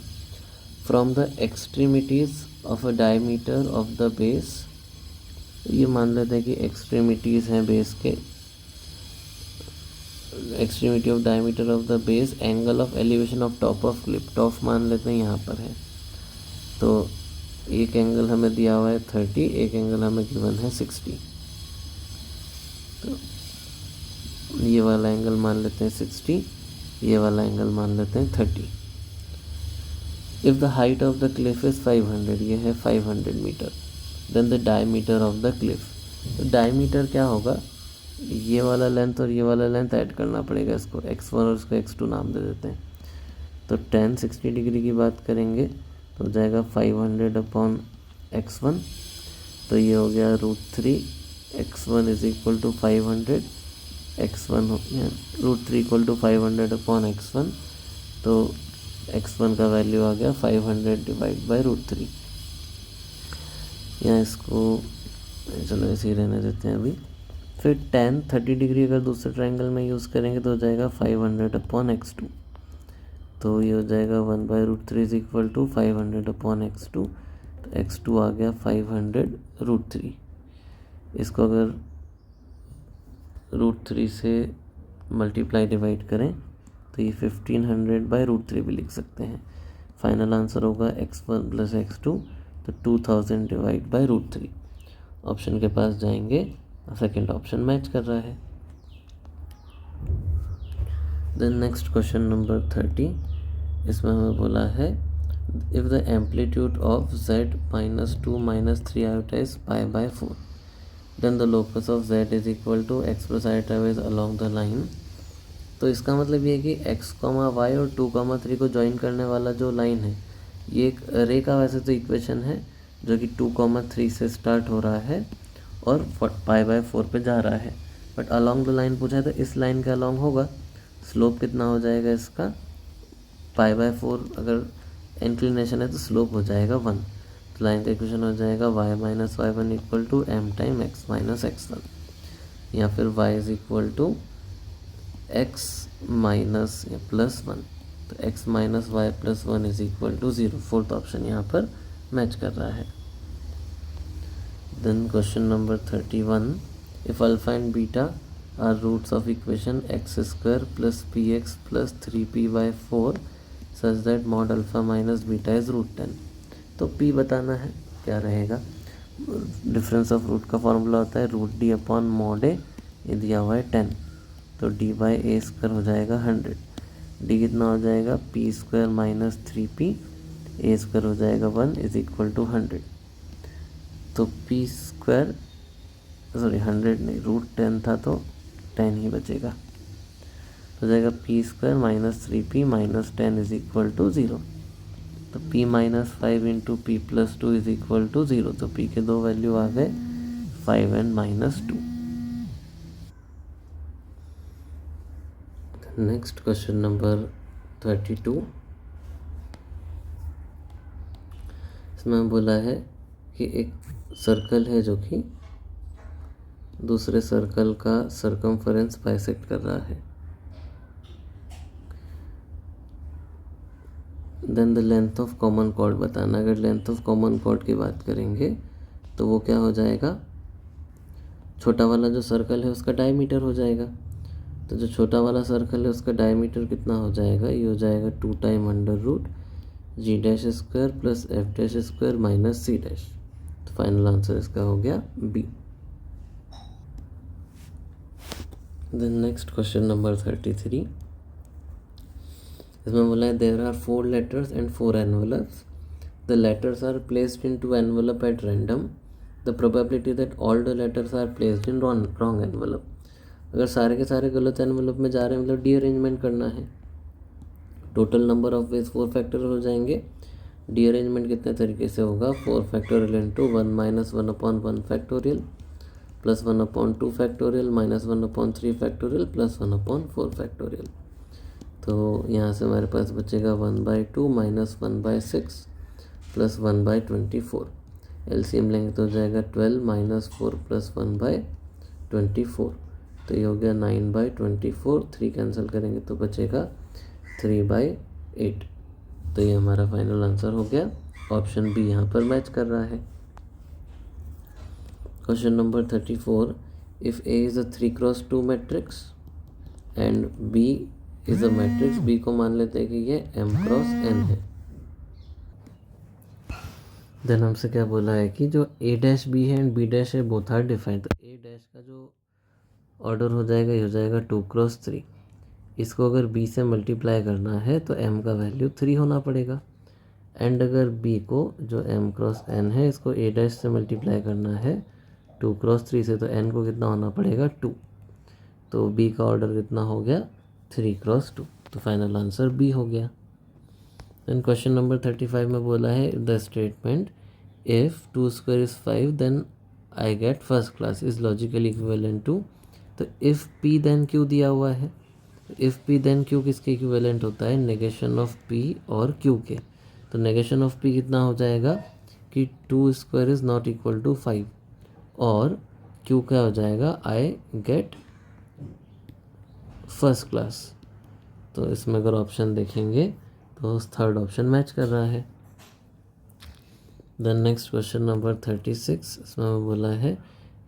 From the extremities of a diameter of the base, ये मान लेते हैं कि एक्सट्रीमिटीज़ हैं बेस के, extremity of diameter of the base, angle of elevation of top of Cliff, top मान लेते हैं यहाँ पर है, तो एक एंगल हमें दिया हुआ है 30, एक एंगल हमें गिवन है 60, तो ये वाला एंगल मान लेते हैं 60, ये वाला एंगल मान लेते हैं 30। If the height of the cliff is 500, ये है 500 meter, then the diameter of the cliff, तो डायमीटर क्या होगा, ये वाला लेंथ और ये वाला लेंथ ऐड करना पड़ेगा, इसको x1 और इसको x2 नाम दे देते हैं। तो tan 60 डिग्री की बात करेंगे तो हो जाएगा 500 अपॉन x1, तो ये हो गया √3, x1 is equal to 500, x1 हो गया √3 इक्वल टू 500 अपॉन x1, तो x1 का वैल्यू आ गया 500 डिवाइड बाई √3। यहाँ इसको चलो ऐसे ही रहने देते हैं अभी। फिर tan 30 डिग्री अगर दूसरे ट्रायंगल में यूज़ करेंगे तो हो जाएगा 500 अपॉन x2, तो ये हो जाएगा 1/√3 is equal to 500 upon x2, तो x2 आ गया 500√3। इसको अगर √3 से मल्टीप्लाई डिवाइड करें तो ये 1500/√3 भी लिख सकते हैं। फाइनल आंसर होगा x1 प्लस x2, तो 2000 डिवाइड बाई √3। ऑप्शन के पास जाएंगे, सेकेंड ऑप्शन मैच कर रहा है। देन नेक्स्ट क्वेश्चन नंबर 30, इसमें हमें बोला है if the amplitude of z -2 -3 iota is π/4, then the locus of z is equal to x plus iota is along the line. तो इसका मतलब ये है कि x, y और 2, 3 को ज्वाइन करने वाला जो लाइन है, ये एक रे का वैसे तो इक्वेशन है जो कि 2, 3 से स्टार्ट हो रहा है और π/4 पे जा रहा है, बट अलॉन्ग द लाइन पूछा है तो इस लाइन के अलॉन्ग होगा। स्लोप कितना हो जाएगा इसका, π/4 अगर इंक्लिनेशन है तो स्लोप हो जाएगा 1, तो लाइन का इक्वेशन हो जाएगा y minus y1 equal to m time x minus x1, या फिर y is equal to x minus या प्लस 1, तो x minus y plus 1 is equal to 0। Fourth option यहाँ पर मैच कर रहा है। Then question number 31, if alpha and beta are roots of equation x² plus px plus 3p/4 such that mod alpha minus beta is √10, तो p बताना है क्या रहेगा। डिफरेंस ऑफ रूट का फॉर्मूला होता है √d अपॉन मॉड ए, ये दिया हुआ है 10, तो d/a² हो जाएगा 100, d कितना हो जाएगा p² माइनस 3p, a² हो जाएगा 1 इज इक्वल टू 100, तो p² 100 नहीं, √10 था तो 10 ही बचेगा, हो जाएगा p² minus 3p minus 10 is equal to 0, तो p minus 5 into P plus 2 is equal to 0, तो p के दो वैल्यू आ गए 5 and minus 2। Next question number 32, इसमें बोला है कि एक सर्कल है जो कि दूसरे सर्कल का सर्कमफरेंस बाइसेक्ट कर रहा है। Then the length of common chord बताना। अगर लेंथ ऑफ कॉमन कॉर्ड की बात करेंगे तो वो क्या हो जाएगा, छोटा वाला जो सर्कल है उसका डायमीटर हो जाएगा। तो जो छोटा वाला सर्कल है उसका डायमीटर कितना हो जाएगा, ये हो जाएगा 2 time under root G dash square plus F dash square minus C dash. तो फाइनल आंसर इसका हो गया B. Then next question number 33। इसमें बोला है there are 4 letters and 4 envelopes. The letters are placed in 2 envelope at random. The probability that all the letters are placed in wrong envelope. अगर सारे के सारे गलत एनवलप में जा रहे हैं मतलब डी अरेंजमेंट करना है। Total number of ways 4 factorial हो जाएंगे। डी अरेंजमेंट कितने तरीके से होगा, 4 factorial into 1 minus 1/1 factorial plus 1/2 factorial minus 1/3 factorial plus 1/4 factorial. तो यहाँ से हमारे पास बचेगा 1/2 माइनस 1/6 प्लस 1/24। एलसीएम लेंगे तो हो जाएगा 12 माइनस 4 प्लस 1/24। तो ये हो गया 9/24। 3 कैंसिल करेंगे तो बचेगा 3/8। तो ये हमारा फाइनल आंसर हो गया। ऑप्शन बी यहाँ पर मैच कर रहा है। Question number 34। If A is a 3x2 matrix and B is a matrix, B को मान लेते हैं कि ये m×n है। देन हमसे क्या बोला है कि जो ए डैश बी है एंड बी डैश है बोथ आर डिफाइंड। तो ए डैश का जो ऑर्डर हो जाएगा ये हो जाएगा 2x3। इसको अगर बी से मल्टीप्लाई करना है तो m का वैल्यू 3 होना पड़ेगा। एंड अगर b को जो m×n है इसको a डैश से मल्टीप्लाई करना है 2x3 से, तो n को कितना होना पड़ेगा 2। तो b का ऑर्डर कितना हो गया 3x2। तो फाइनल आंसर b हो गया। देन क्वेश्चन नंबर 35 में बोला है the statement if 2² is 5 then I get first class is logically equivalent to. तो इफ़ p देन q दिया हुआ है। इफ़ p देन q किसके इक्विवेलेंट होता है, नेगेशन ऑफ p और q के। तो नेगेशन ऑफ p कितना हो जाएगा कि 2² इज़ नॉट इक्वल टू 5 और q क्या हो जाएगा आई गेट फर्स्ट क्लास। तो इसमें अगर ऑप्शन देखेंगे तो थर्ड ऑप्शन मैच कर रहा है। Then next question number 36। इसमें बोला है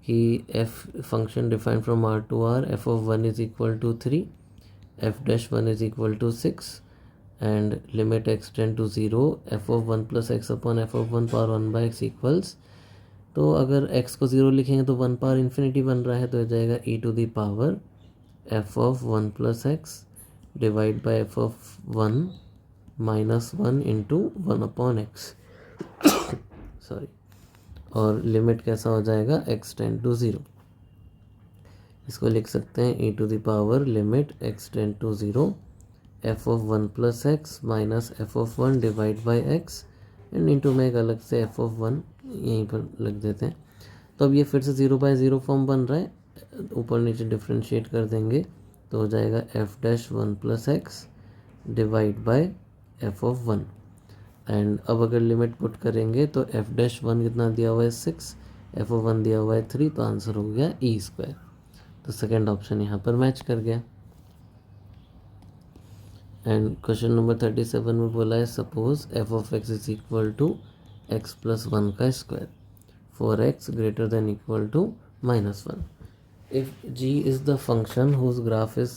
कि f function defined from r to r, f(1) is equal to 3, f'(1) is equal to 6 and limit x tend to 0, f(1) plus x upon f(1) power 1/x equals. तो अगर x को 0 लिखेंगे तो 1 power infinity बन रहा है, तो हो जाएगा e to the power f(1) plus x divide by f(1) minus 1 into 1/x sorry. और लिमिट कैसा हो जाएगा x टेंड टू 0। इसको लिख सकते हैं e to the power limit x tend to 0 f(1) plus x minus f(1) divide by x and into में एक अलग से f(1) यहीं पर लग देते हैं। तो अब ये फिर से 0/0 फॉर्म बन रहा है, ऊपर नीचे डिफ्रेंशिएट कर देंगे तो हो जाएगा f'(1) plus x divide by f(1) and अब अगर लिमिट पुट करेंगे तो f'(1) कितना दिया हुआ है 6, f(1) दिया हुआ है 3, तो आंसर हो गया e²। तो सेकेंड ऑप्शन यहाँ पर मैच कर गया। एंड क्वेश्चन नंबर 37 में बोला है suppose f(x) is equal to x plus 1 का square for x greater than equal to -1। If g is the function whose graph is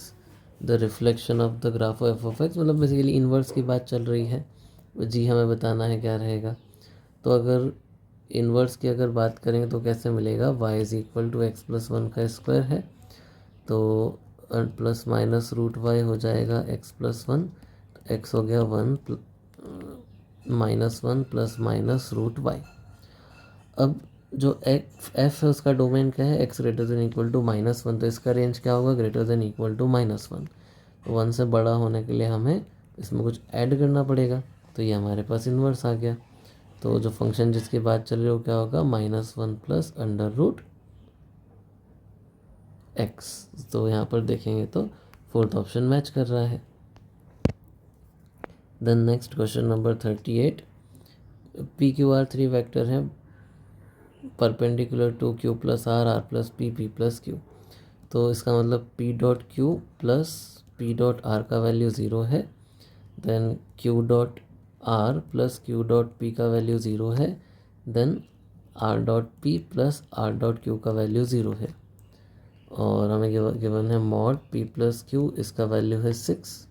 the reflection of the graph of f(x), मतलब basically inverse की बात चल रही है, जी हमें बताना है क्या रहेगा। तो अगर इन्वर्स की अगर बात करेंगे तो कैसे मिलेगा, y is equal to x plus 1 का स्क्वायर है, तो प्लस माइनस रूट वाई हो जाएगा x प्लस 1, तो x हो गया 1 minus 1 plus minus root Y. अब जो f है उसका डोमेन क्या है, x greater than equal to -1, तो इसका रेंज क्या होगा ग्रेटर देन इक्वल टू -1। तो 1 से बड़ा होने के लिए हमें इसमें कुछ ऐड करना पड़ेगा, तो ये हमारे पास इन्वर्स आ गया। तो जो फंक्शन जिसकी बात चल रही है वो क्या होगा -1 प्लस अंडर रूट x। तो यहाँ पर देखेंगे तो फोर्थ ऑप्शन मैच कर रहा है। Then next question number 38। PQR 3 vector हैं perpendicular to Q plus R plus P plus Q. तो इसका मतलब P dot Q plus P dot R का वैल्यू 0 है, then Q dot R plus Q dot P का value 0 है, then R dot P plus R dot Q का value 0 है। और हमें गिवन है मॉड पी प्लस क्यू, इसका वैल्यू है 6।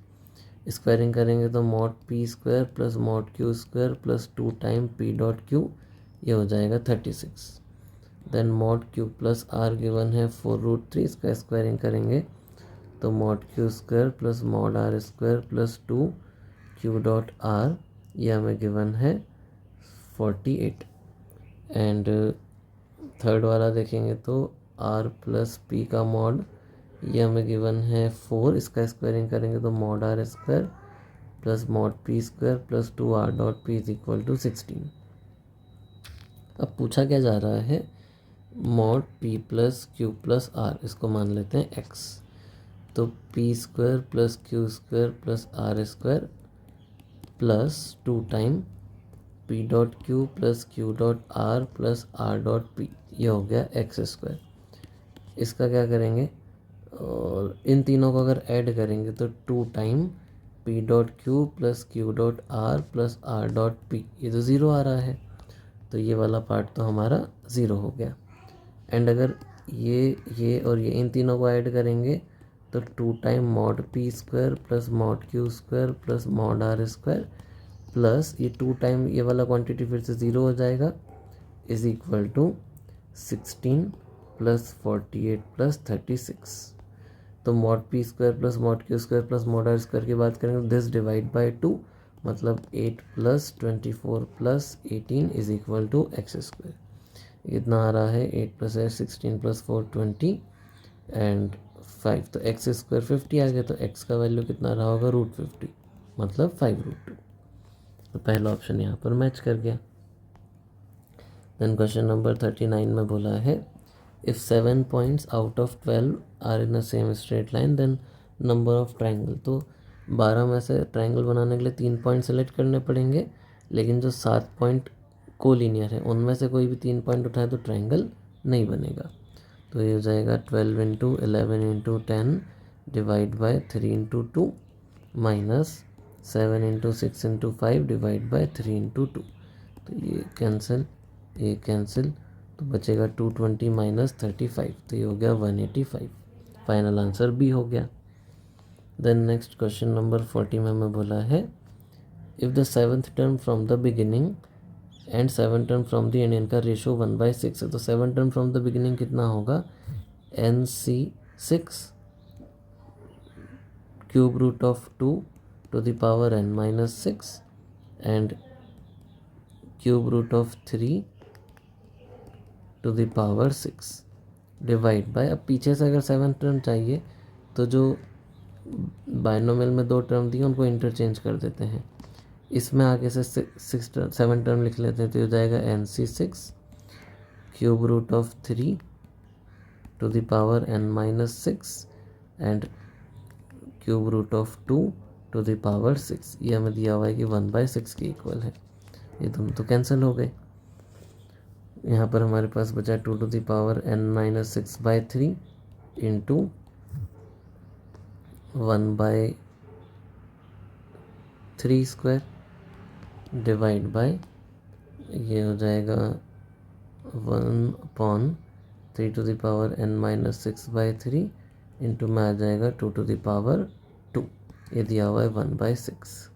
स्क्वायरिंग करेंगे तो mod P square plus mod Q square plus 2 time P dot Q, ये हो जाएगा 36। Then mod Q plus R given है 4√3, इसका स्क्वायरिंग करेंगे तो mod Q square plus mod R square plus 2 Q dot R, ये हमें गिवन है 48। एंड थर्ड वाला देखेंगे तो आर प्लस पी का मॉड, ये हमें गिवन है 4, इसका स्क्वायरिंग करेंगे तो mod R square plus mod P square plus 2 R dot P is equal to 16। अब पूछा क्या जा रहा है, mod P plus Q plus R, इसको मान लेते हैं एक्स। तो P square plus Q square plus R square plus 2 time P dot Q plus Q dot R plus R dot P, ये हो गया एक्स स्क्वायर। इसका क्या करेंगे, और इन तीनों को अगर ऐड करेंगे तो 2 time P dot Q plus Q dot R plus R dot P, ये तो 0 आ रहा है, तो ये वाला पार्ट तो हमारा 0 हो गया। एंड अगर ये और ये इन तीनों को ऐड करेंगे तो 2 time mod P square plus mod Q square plus mod R square plus ये 2 टाइम ये वाला क्वांटिटी फिर से 0 हो जाएगा, is equal to 16 plus 48 plus 36। तो mod P square plus mod Q square plus mod R square की बात करेंगे तो दिस डिवाइड बाई 2, मतलब 8 plus 24 plus 18 is equal to x square. इतना आ रहा है 8 प्लस 16 प्लस 4 20 एंड 5, तो एक्स स्क्वायर 50 आ गया, तो एक्स का वैल्यू कितना रहा होगा, √50, मतलब 5√2। तो पहला ऑप्शन यहाँ पर मैच कर गया। देन क्वेश्चन नंबर 39 में बोला है, if 7 points out of 12 are in a same straight line then number of triangle. तो 12 में से ट्राइंगल बनाने के लिए 3 पॉइंट सेलेक्ट करने पड़ेंगे, लेकिन जो 7 पॉइंट कोलिनियर है उनमें से कोई भी 3 पॉइंट उठाए तो ट्राइंगल नहीं बनेगा। तो ये हो जाएगा 12 into 11 into 10 divide by 3 into 2 minus 7 into 6 into 5 divide by 3 into 2। तो ये कैंसिल, तो बचेगा 220 माइनस 35, तो ये हो गया 185। फाइनल आंसर बी हो गया। देन नेक्स्ट क्वेश्चन नंबर 40 में हमें बोला है, if the 7th term from the beginning and 7 term from the end, इनका रेशो 1/6 है। तो 7 टर्म फ्रॉम द बिगिनिंग कितना होगा, NC6 cube root of 2 to the power n minus 6 and cube root of 3 to the power 6 divide by, अब पीछे से अगर 7 term चाहिए तो जो बाइनोमियल में 2 टर्म दिए उनको इंटरचेंज कर देते हैं, इसमें आगे से 7 टर्म लिख लेते हैं, तो हो जाएगा NC6 cube root of 3 to the power n minus 6 and cube root of 2 to the power 6। ये हमें दिया हुआ है कि 1/6 के इक्वल है। ये दोनों तो कैंसिल हो गए। यहाँ पर हमारे पास बचा 2 to the power n minus 6/3 into 1/3 square divide by, ये हो जाएगा 1/3 to the power n minus 6/3 into में आ जाएगा 2 टू द पावर 2, ये दिया हुआ है 1/6।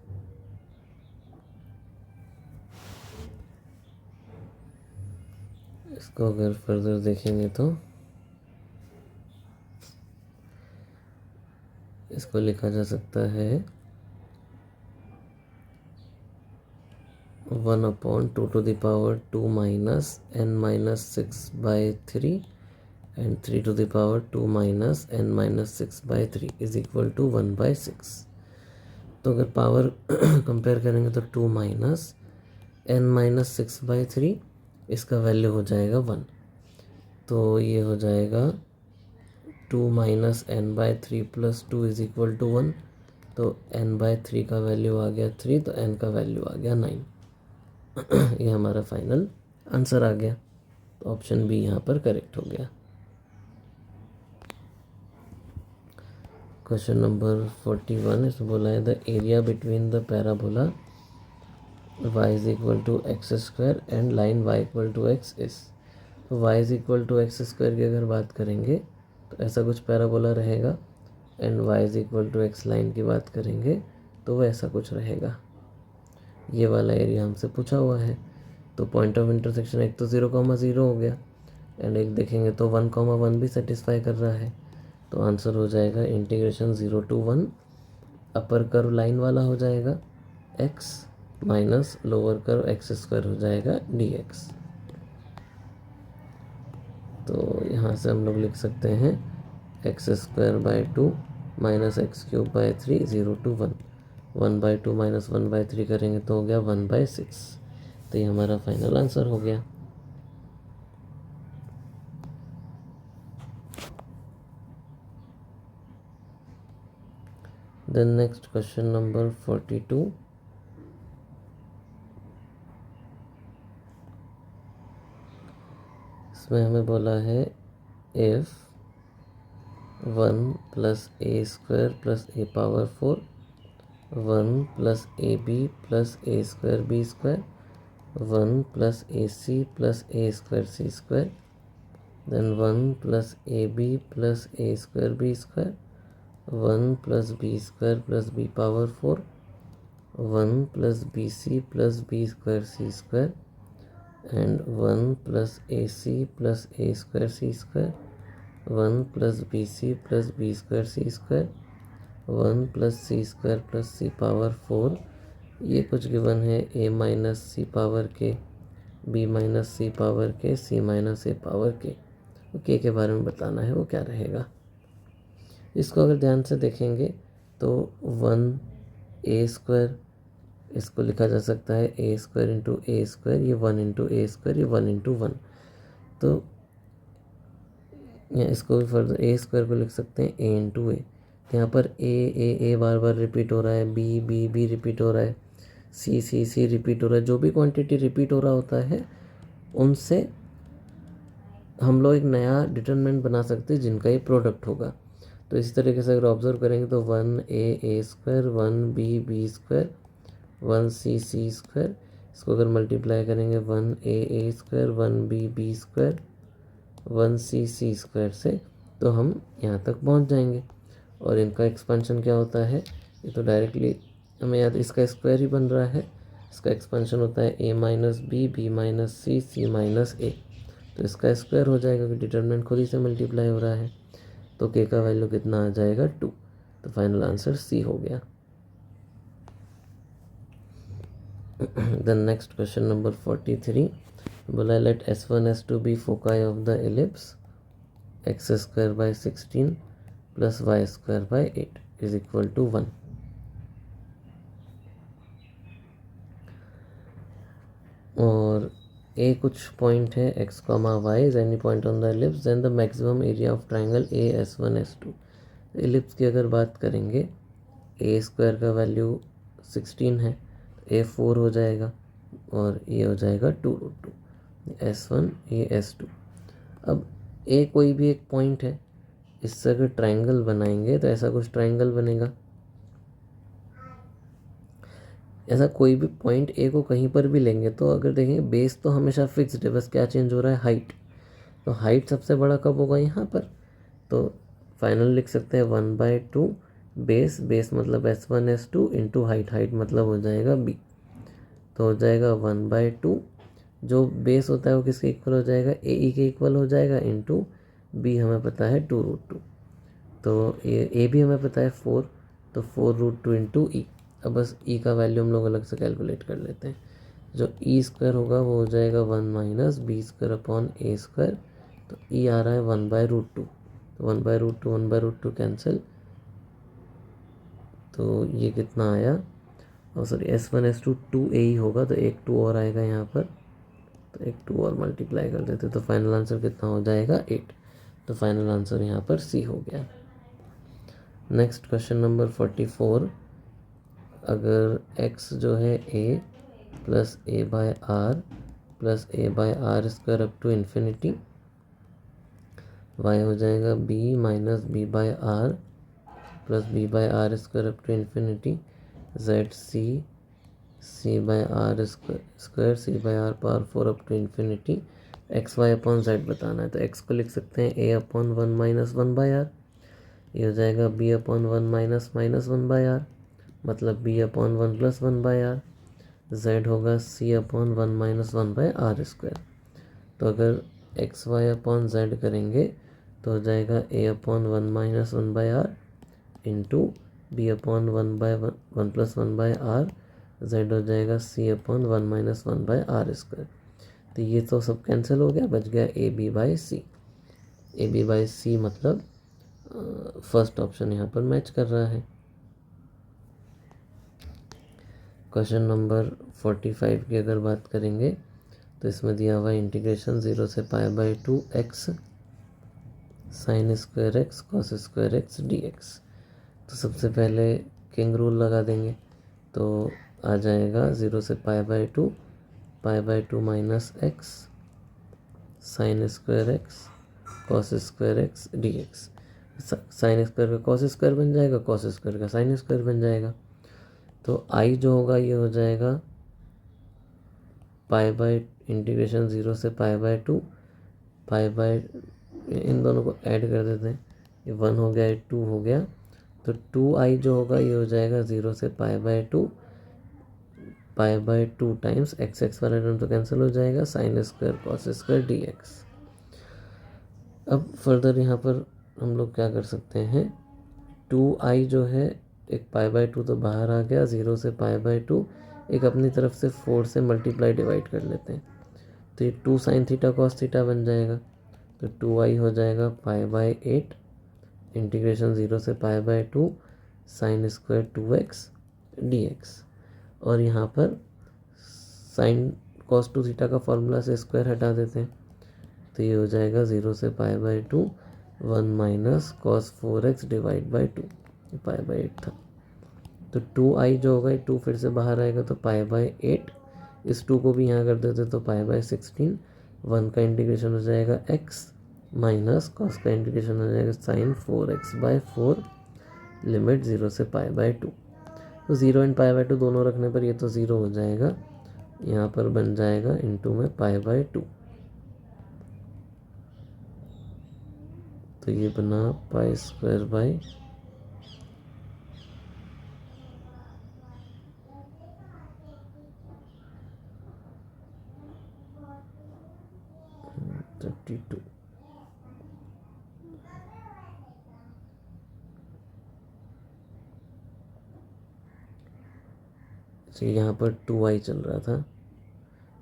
इसको अगर फर्दर देखेंगे तो इसको लिखा जा सकता है 1/2 to the power 2 minus n minus 6/3 and 3 to the power 2 minus n minus 6/3 is equal to 1/6। तो अगर पावर कंपेयर करेंगे तो 2 माइनस n माइनस 6/3, इसका वैल्यू हो जाएगा 1, तो ये हो जाएगा 2 minus n/3 plus 2 is equal to 1, तो n/3 का वैल्यू आ गया 3, तो n का वैल्यू आ गया 9। ये हमारा फाइनल आंसर आ गया। तो ऑप्शन बी यहाँ पर करेक्ट हो गया। क्वेश्चन नंबर 41 इसमें बोला है the area between the parabola y is equal to x square and line y equal to X is. तो y is equal to x square की अगर बात करेंगे तो ऐसा कुछ पैराबोला रहेगा, and y is equal to X line की बात करेंगे तो वह ऐसा कुछ रहेगा। ये वाला एरिया हमसे पूछा हुआ है। तो पॉइंट ऑफ इंटरसेक्शन एक तो 0,0 हो गया, एंड एक देखेंगे तो 1,1 भी सेटिस्फाई कर रहा है। तो आंसर हो जाएगा integration 0 to 1 upper curve line वाला हो जाएगा x minus lower curve x square हो जाएगा dx। तो यहाँ से हम लोग लिख सकते हैं x square by 2 minus x cube by 3 0 to 1। 1/2 minus 1/3 करेंगे तो हो गया 1/6। तो ये हमारा फाइनल आंसर हो गया। Then next question number 42। इसमें हमें बोला है if 1 plus A square plus A power 4 1 plus A B plus A square B square 1 plus A C plus A square C square then 1 plus A B plus A square B square 1 plus B square plus B power 4 1 plus B C plus B square C square and 1 plus A C plus A square C square 1 plus B C plus B square C square 1 plus C square plus C power 4। ये कुछ given है A minus C power K, B minus C power K, C minus A power के के बारे में बताना है वो क्या रहेगा। इसको अगर ध्यान से देखेंगे तो 1 ए स्क्वायर, इसको लिखा जा सकता है ए स्क्वायर इंटू ए स्क्वायर, ये 1 इंटू ए स्क्वायर, ये 1 इंटू 1। तो या इसको भी फर्दर ए स्क्वायर को लिख सकते हैं ए इंटू ए। यहाँ पर ए बार बार रिपीट हो रहा है, बी बी बी रिपीट हो रहा है, सी सी सी रिपीट हो रहा है। जो भी क्वांटिटी रिपीट हो रहा होता है उनसे हम लोग एक नया डिटरमिनेंट बना सकते हैं जिनका ये प्रोडक्ट होगा। तो इसी तरीके से अगर ऑब्जर्व करेंगे तो 1 ए स्क्वायर 1 बी स्क्वायर 1 सी स्क्वायर, इसको अगर मल्टीप्लाई करेंगे 1 ए स्क्वायर 1 बी स्क्वायर 1 सी स्क्वायर से, तो हम यहाँ तक पहुँच जाएंगे। और इनका एक्सपेंशन क्या होता है, ये तो डायरेक्टली हमें याद, इसका स्क्वायर ही बन रहा है। इसका एक्सपेंशन होता है A minus B minus C minus ए। तो इसका स्क्वायर हो जाएगा कि डिटरमिनेंट खुद ही से मल्टीप्लाई हो रहा है। तो के का वैल्यू कितना आ जाएगा 2। तो फाइनल आंसर सी हो गया। देन नेक्स्ट क्वेश्चन नंबर 43 बोला let S1 S2 be foci of the ellipse X square by 16 plus Y square by 8 is equal to 1। और ए कुछ पॉइंट है x, y is any point on the ellipse then the maximum area of triangle AS1 S2। Ellipse की अगर बात करेंगे ए square का value 16 है, ए 4 हो जाएगा और ये हो जाएगा 2√2 S1 ये S2। अब ए कोई भी एक पॉइंट है, इससे अगर ट्राइंगल बनाएंगे तो ऐसा कुछ ट्राइंगल बनेगा। ऐसा कोई भी पॉइंट ए को कहीं पर भी लेंगे तो अगर देखेंगे बेस तो हमेशा फिक्स्ड है, बस क्या चेंज हो रहा है हाइट। तो हाइट सबसे बड़ा कब होगा यहाँ पर, तो फाइनल लिख सकते हैं 1/2 बेस मतलब S1 S2 इंटू हाइट मतलब हो जाएगा बी। तो हो जाएगा 1/2, जो बेस होता है वो किसके इक्वल हो जाएगा, ए के इक्वल हो जाएगा इंटू बी हमें पता है 2√2। तो ये ए भी हमें पता है 4, तो 4√2 इंटू ई। अब बस ई का वैल्यू हम लोग अलग से कैलकुलेट कर लेते हैं। जो ई स्क्वायर होगा वो हो जाएगा 1 माइनस बी स्क्वायर अपॉन ए स्क्वायर। तो ई आ रहा है 1/√2, तो 1/√2 कैंसिल। तो ये कितना आया, और सॉरी S1 S2 2a ही होगा, तो एक 2 और आएगा यहाँ पर, तो एक 2 और मल्टीप्लाई कर देते तो फाइनल आंसर कितना हो जाएगा 8। तो फाइनल आंसर यहाँ पर सी हो गया। नेक्स्ट क्वेश्चन नंबर 44, अगर x जो है a plus a by R plus A by R square up to infinity, Y हो जाएगा B minus B by R plus B by R square up to infinity, Z C by R square C by R power 4 up to infinity, X Y upon Z बताना है। तो X को लिख सकते हैं A upon 1 minus 1 by R, ये हो जाएगा B upon 1 minus minus 1 by R, मतलब B upon 1 plus 1 by R, Z होगा C upon 1 minus 1 by R square. तो अगर एक्स वाई अपॉन जेड करेंगे तो हो जाएगा A upon 1 minus 1 by R into B upon 1 by 1 plus 1 by R, Z हो जाएगा C upon 1 minus 1 by R square. तो ये तो सब कैंसिल हो गया, बच गया A B by C. A B by C मतलब फर्स्ट ऑप्शन यहाँ पर मैच कर रहा है। क्वेश्चन नंबर 45 की अगर बात करेंगे तो इसमें दिया हुआ इंटीग्रेशन 0 से pi by 2 x sine square x cos square x D x. तो सबसे पहले किंग रूल लगा देंगे, तो आ जाएगा 0 से pi by two minus x sine square x cos square x D x. Sine square का कॉस स्क्वायर बन जाएगा, कॉस स्क्वायर का साइन स्क्वायर बन जाएगा। तो आई जो होगा ये हो जाएगा पाई बाई इंटीग्रेशन 0 से पाई बाई इन दोनों को ऐड कर देते हैं, ये 1 हो गया, ये 2 हो गया। तो 2i जो होगा ये हो जाएगा 0 से pi by two times x वाला टर्म तो कैंसिल हो जाएगा, sine square cos square D x. अब फर्दर यहाँ पर हम लोग क्या कर सकते हैं, 2i जो है एक पाई बाई 2 तो बाहर आ गया, 0 से पाई बाई 2 एक अपनी तरफ से 4 से मल्टीप्लाई डिवाइड कर लेते हैं, तो ये 2 साइन थीटा कॉस थीटा बन जाएगा। तो 2i हो जाएगा पाई बाई 8 इंटीग्रेशन 0 से pi by 2 sine square 2x dx। और यहाँ पर साइन कॉस 2 थीटा का फॉर्मूला से स्क्वायर हटा देते हैं, तो ये हो जाएगा 0 से pi by 2 1 minus cos 4x divide by 2, pi by 8 था। तो 2i जो होगा 2 फिर से बाहर आएगा तो पाई बाई 8, इस 2 को भी यहाँ कर देते तो पाई बाई 16, 1 का इंटीग्रेशन हो जाएगा x माइनस कॉस का इंटीग्रेशन हो जाएगा साइन 4x बाई 4, लिमिट 0 से पाई बाई 2। तो 0 एंड पाई बाई 2 दोनों रखने पर ये तो 0 हो जाएगा, यहाँ पर बन जाएगा इनटू में पाई बाई 2। तो ये बना पाई स्क्वायर बाई 32। तो यहाँ पर 2i चल रहा था,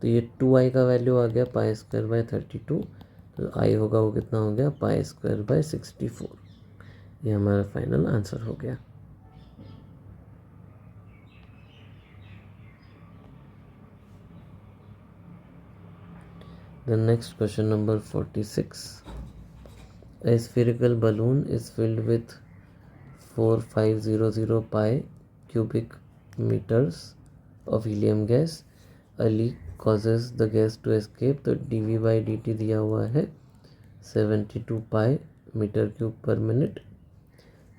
तो ये 2i का वैल्यू आ गया पाई स्क्वायर बाई 32, तो i होगा वो कितना हो गया पाई स्क्वायर बाई 64। ये हमारा फाइनल आंसर हो गया। The next question number 46. A spherical balloon is filled with 4500 pi cubic meters of helium gas. A leak causes the gas to escape. तो dv by dt दिया हुआ है 72 pi meter cube per minute.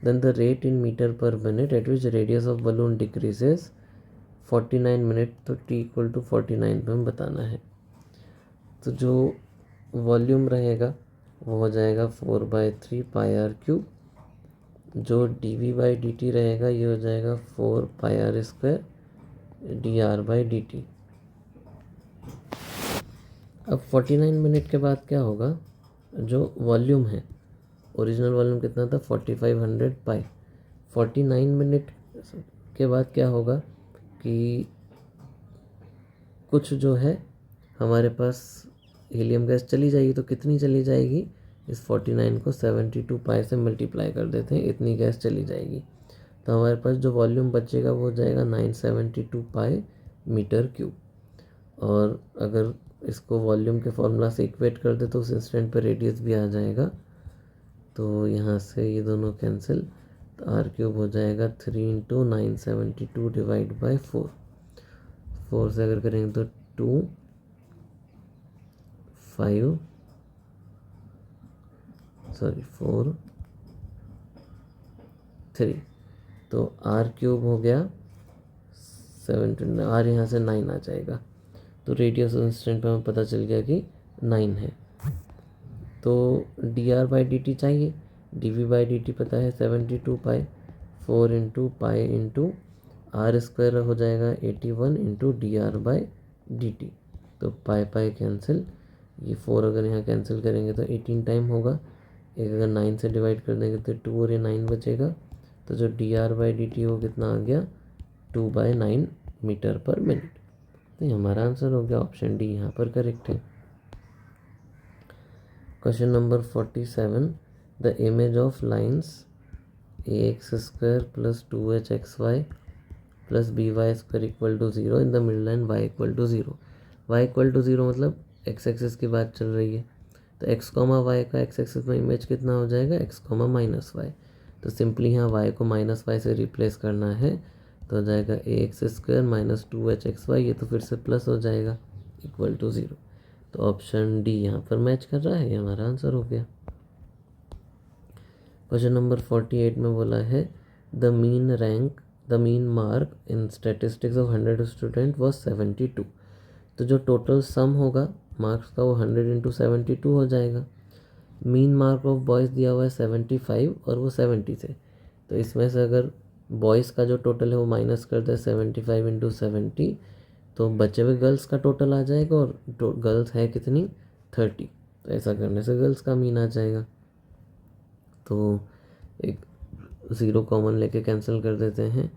Then the rate in meter per minute at which radius of balloon decreases 49 minute, तो t equal to 49 पे हमें बताना है। तो जो वॉल्यूम रहेगा वो हो जाएगा 4/3 पाई आर क्यूब, जो D V by D T रहेगा ये हो जाएगा 4 pi R square D R by D T. अब 49 मिनट के बाद क्या होगा, जो वॉल्यूम है ओरिजिनल वॉल्यूम कितना था 4500 पाई, 49 मिनट के बाद क्या होगा कि कुछ जो है हमारे पास हीलियम गैस चली जाएगी, तो कितनी चली जाएगी, इस 49 को 72 पाई से मल्टीप्लाई कर देते हैं, इतनी गैस चली जाएगी। तो हमारे पास जो वॉल्यूम बचेगा वो हो जाएगा 972 पाई मीटर क्यूब। और अगर इसको वॉल्यूम के फॉर्मूला से इक्वेट कर दे तो उस इंस्टेंट पर रेडियस भी आ जाएगा, तो यहाँ से ये दोनों कैंसिल, तो आर क्यूब हो जाएगा 3 इंटू 972 डिवाइड बाई 4, 4 से अगर करेंगे तो 2 4 3, तो r क्यूब हो गया 7, r यहाँ से 9 आ जाएगा, तो रेडियस इंस्टेंट पे हमें पता चल गया कि 9 है। तो dr बाई डी टी चाहिए, dv बाई डी टी पता है 72 pi, 4 into pi into R square हो जाएगा 81 into D R by D T. तो पाई पाई कैंसिल, ये 4 अगर यहाँ कैंसिल करेंगे तो 18 टाइम होगा, एक अगर 9 से डिवाइड कर देंगे तो 2 और ये 9 बचेगा, तो जो D R by D T वो कितना आ गया 2/9 मीटर पर मिनट। तो ये हमारा आंसर हो गया, ऑप्शन डी यहाँ पर करेक्ट है। Question number 47, the image of lines ax² plus 2hxy plus by² equal to 0 in the middle line y equal to 0। y equal to 0 मतलब x एक्सिस की बात चल रही है, तो x कॉमा वाई का x एक्सिस में इमेज कितना हो जाएगा x कॉमा माइनस वाई। तो सिंपली यहाँ y को माइनस वाई से रिप्लेस करना है, तो हो जाएगा ax² माइनस 2hxy, ये तो फिर से प्लस हो जाएगा इक्वल टू 0। तो ऑप्शन डी यहाँ पर मैच कर रहा है, ये हमारा आंसर हो गया। क्वेश्चन नंबर 48 में बोला है the mean mark in statistics of 100 student was 72। तो जो टोटल सम होगा मार्क्स का वो 100 इंटू 72 हो जाएगा। मीन मार्क ऑफ बॉयज़ दिया हुआ है 75 और वो 70 से, तो इसमें से अगर बॉयज़ का जो टोटल है वो माइनस कर दे 75 इंटू 70, तो बचे हुए गर्ल्स का टोटल आ जाएगा, और गर्ल्स है कितनी 30, तो ऐसा करने से गर्ल्स का मीन आ जाएगा। तो एक 0 कॉमन लेके कैंसिल कर देते हैं,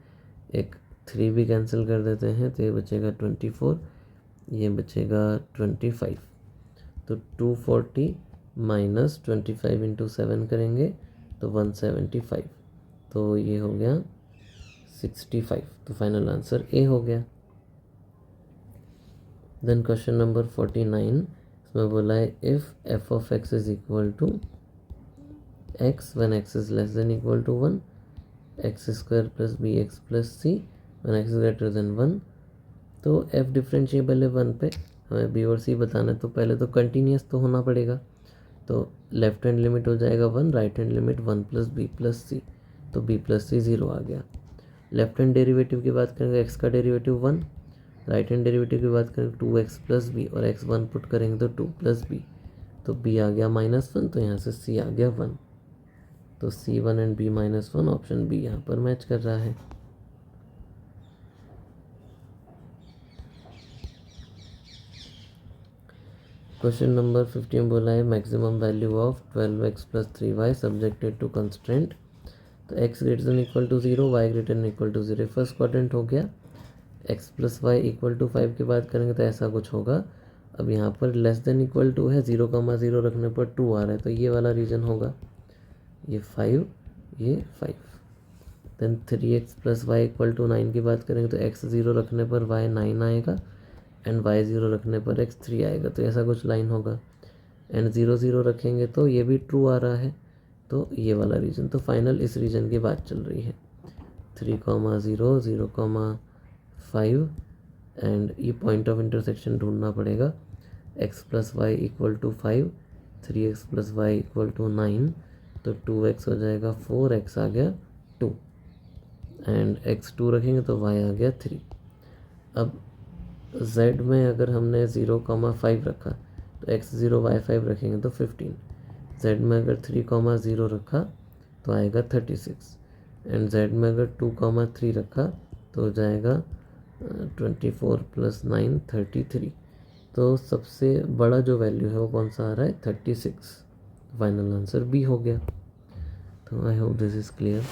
एक 3 भी कैंसिल कर देते हैं, तो ये बचेगा 24, ये बचेगा 25। तो 240 माइनस 25 इंटू 7 करेंगे तो 175, तो ये हो गया 65। तो फाइनल आंसर ए हो गया। देन क्वेश्चन नंबर 49, इसमें बोला है if F of x is equal to x when x is less than equal to 1, x² plus bx plus c when x is greater than 1। तो f differentiable है 1 पे, हमें b और c बताना है, तो पहले तो कंटिन्यूस तो होना पड़ेगा, तो लेफ्ट हैंड लिमिट हो जाएगा 1, right hand limit 1 plus B plus C, तो b प्लस सी 0 आ गया। लेफ्ट हैंड डेरिवेटिव की बात करेंगे x का डेरिवेटिव 1, राइट हैंड डेरिवेटिव की बात करेंगे 2x प्लस बी, और x 1 पुट करेंगे तो 2 प्लस बी, तो b आ गया -1, तो यहाँ से c आ गया 1, तो C1 and B-1, option B यहाँ पर मैच कर रहा है। क्वेश्चन नंबर 15 बोला है maximum value of 12x plus 3y subjected to constraint. तो x greater than equal to 0, y greater than equal to 0, first quadrant हो गया। x plus Y equal to 5 की बात करेंगे तो ऐसा कुछ होगा। अब यहाँ पर लेस देन इक्वल टू है, 0,0 रखने पर 2 आ रहा है, तो ये वाला रीजन होगा, ये 5, ये 5। Then 3x plus Y equal to 9 की बात करेंगे तो x 0 रखने पर y 9 आएगा, एंड y 0 रखने पर x 3 आएगा, तो ऐसा कुछ लाइन होगा। एंड 0 0 रखेंगे तो ये भी ट्रू आ रहा है, तो ये वाला रीजन। तो फाइनल इस रीजन की बात चल रही है, 3,0, 0,5, एंड ये पॉइंट ऑफ इंटरसेक्शन ढूंढना पड़ेगा। x plus Y equal to 5, 3x plus Y equal to 9, तो 2x हो जाएगा 4, x आ गया 2, एंड x 2 रखेंगे तो y आ गया 3। अब z में अगर हमने 0,5 रखा तो x 0 y 5 रखेंगे तो 15, z में अगर 3,0 रखा तो आएगा 36, एंड z में अगर 2,3 रखा तो हो जाएगा 24 प्लस 9 33। तो सबसे बड़ा जो वैल्यू है वो कौन सा आ रहा है 36। फाइनल आंसर बी हो गया। तो I hope this is clear.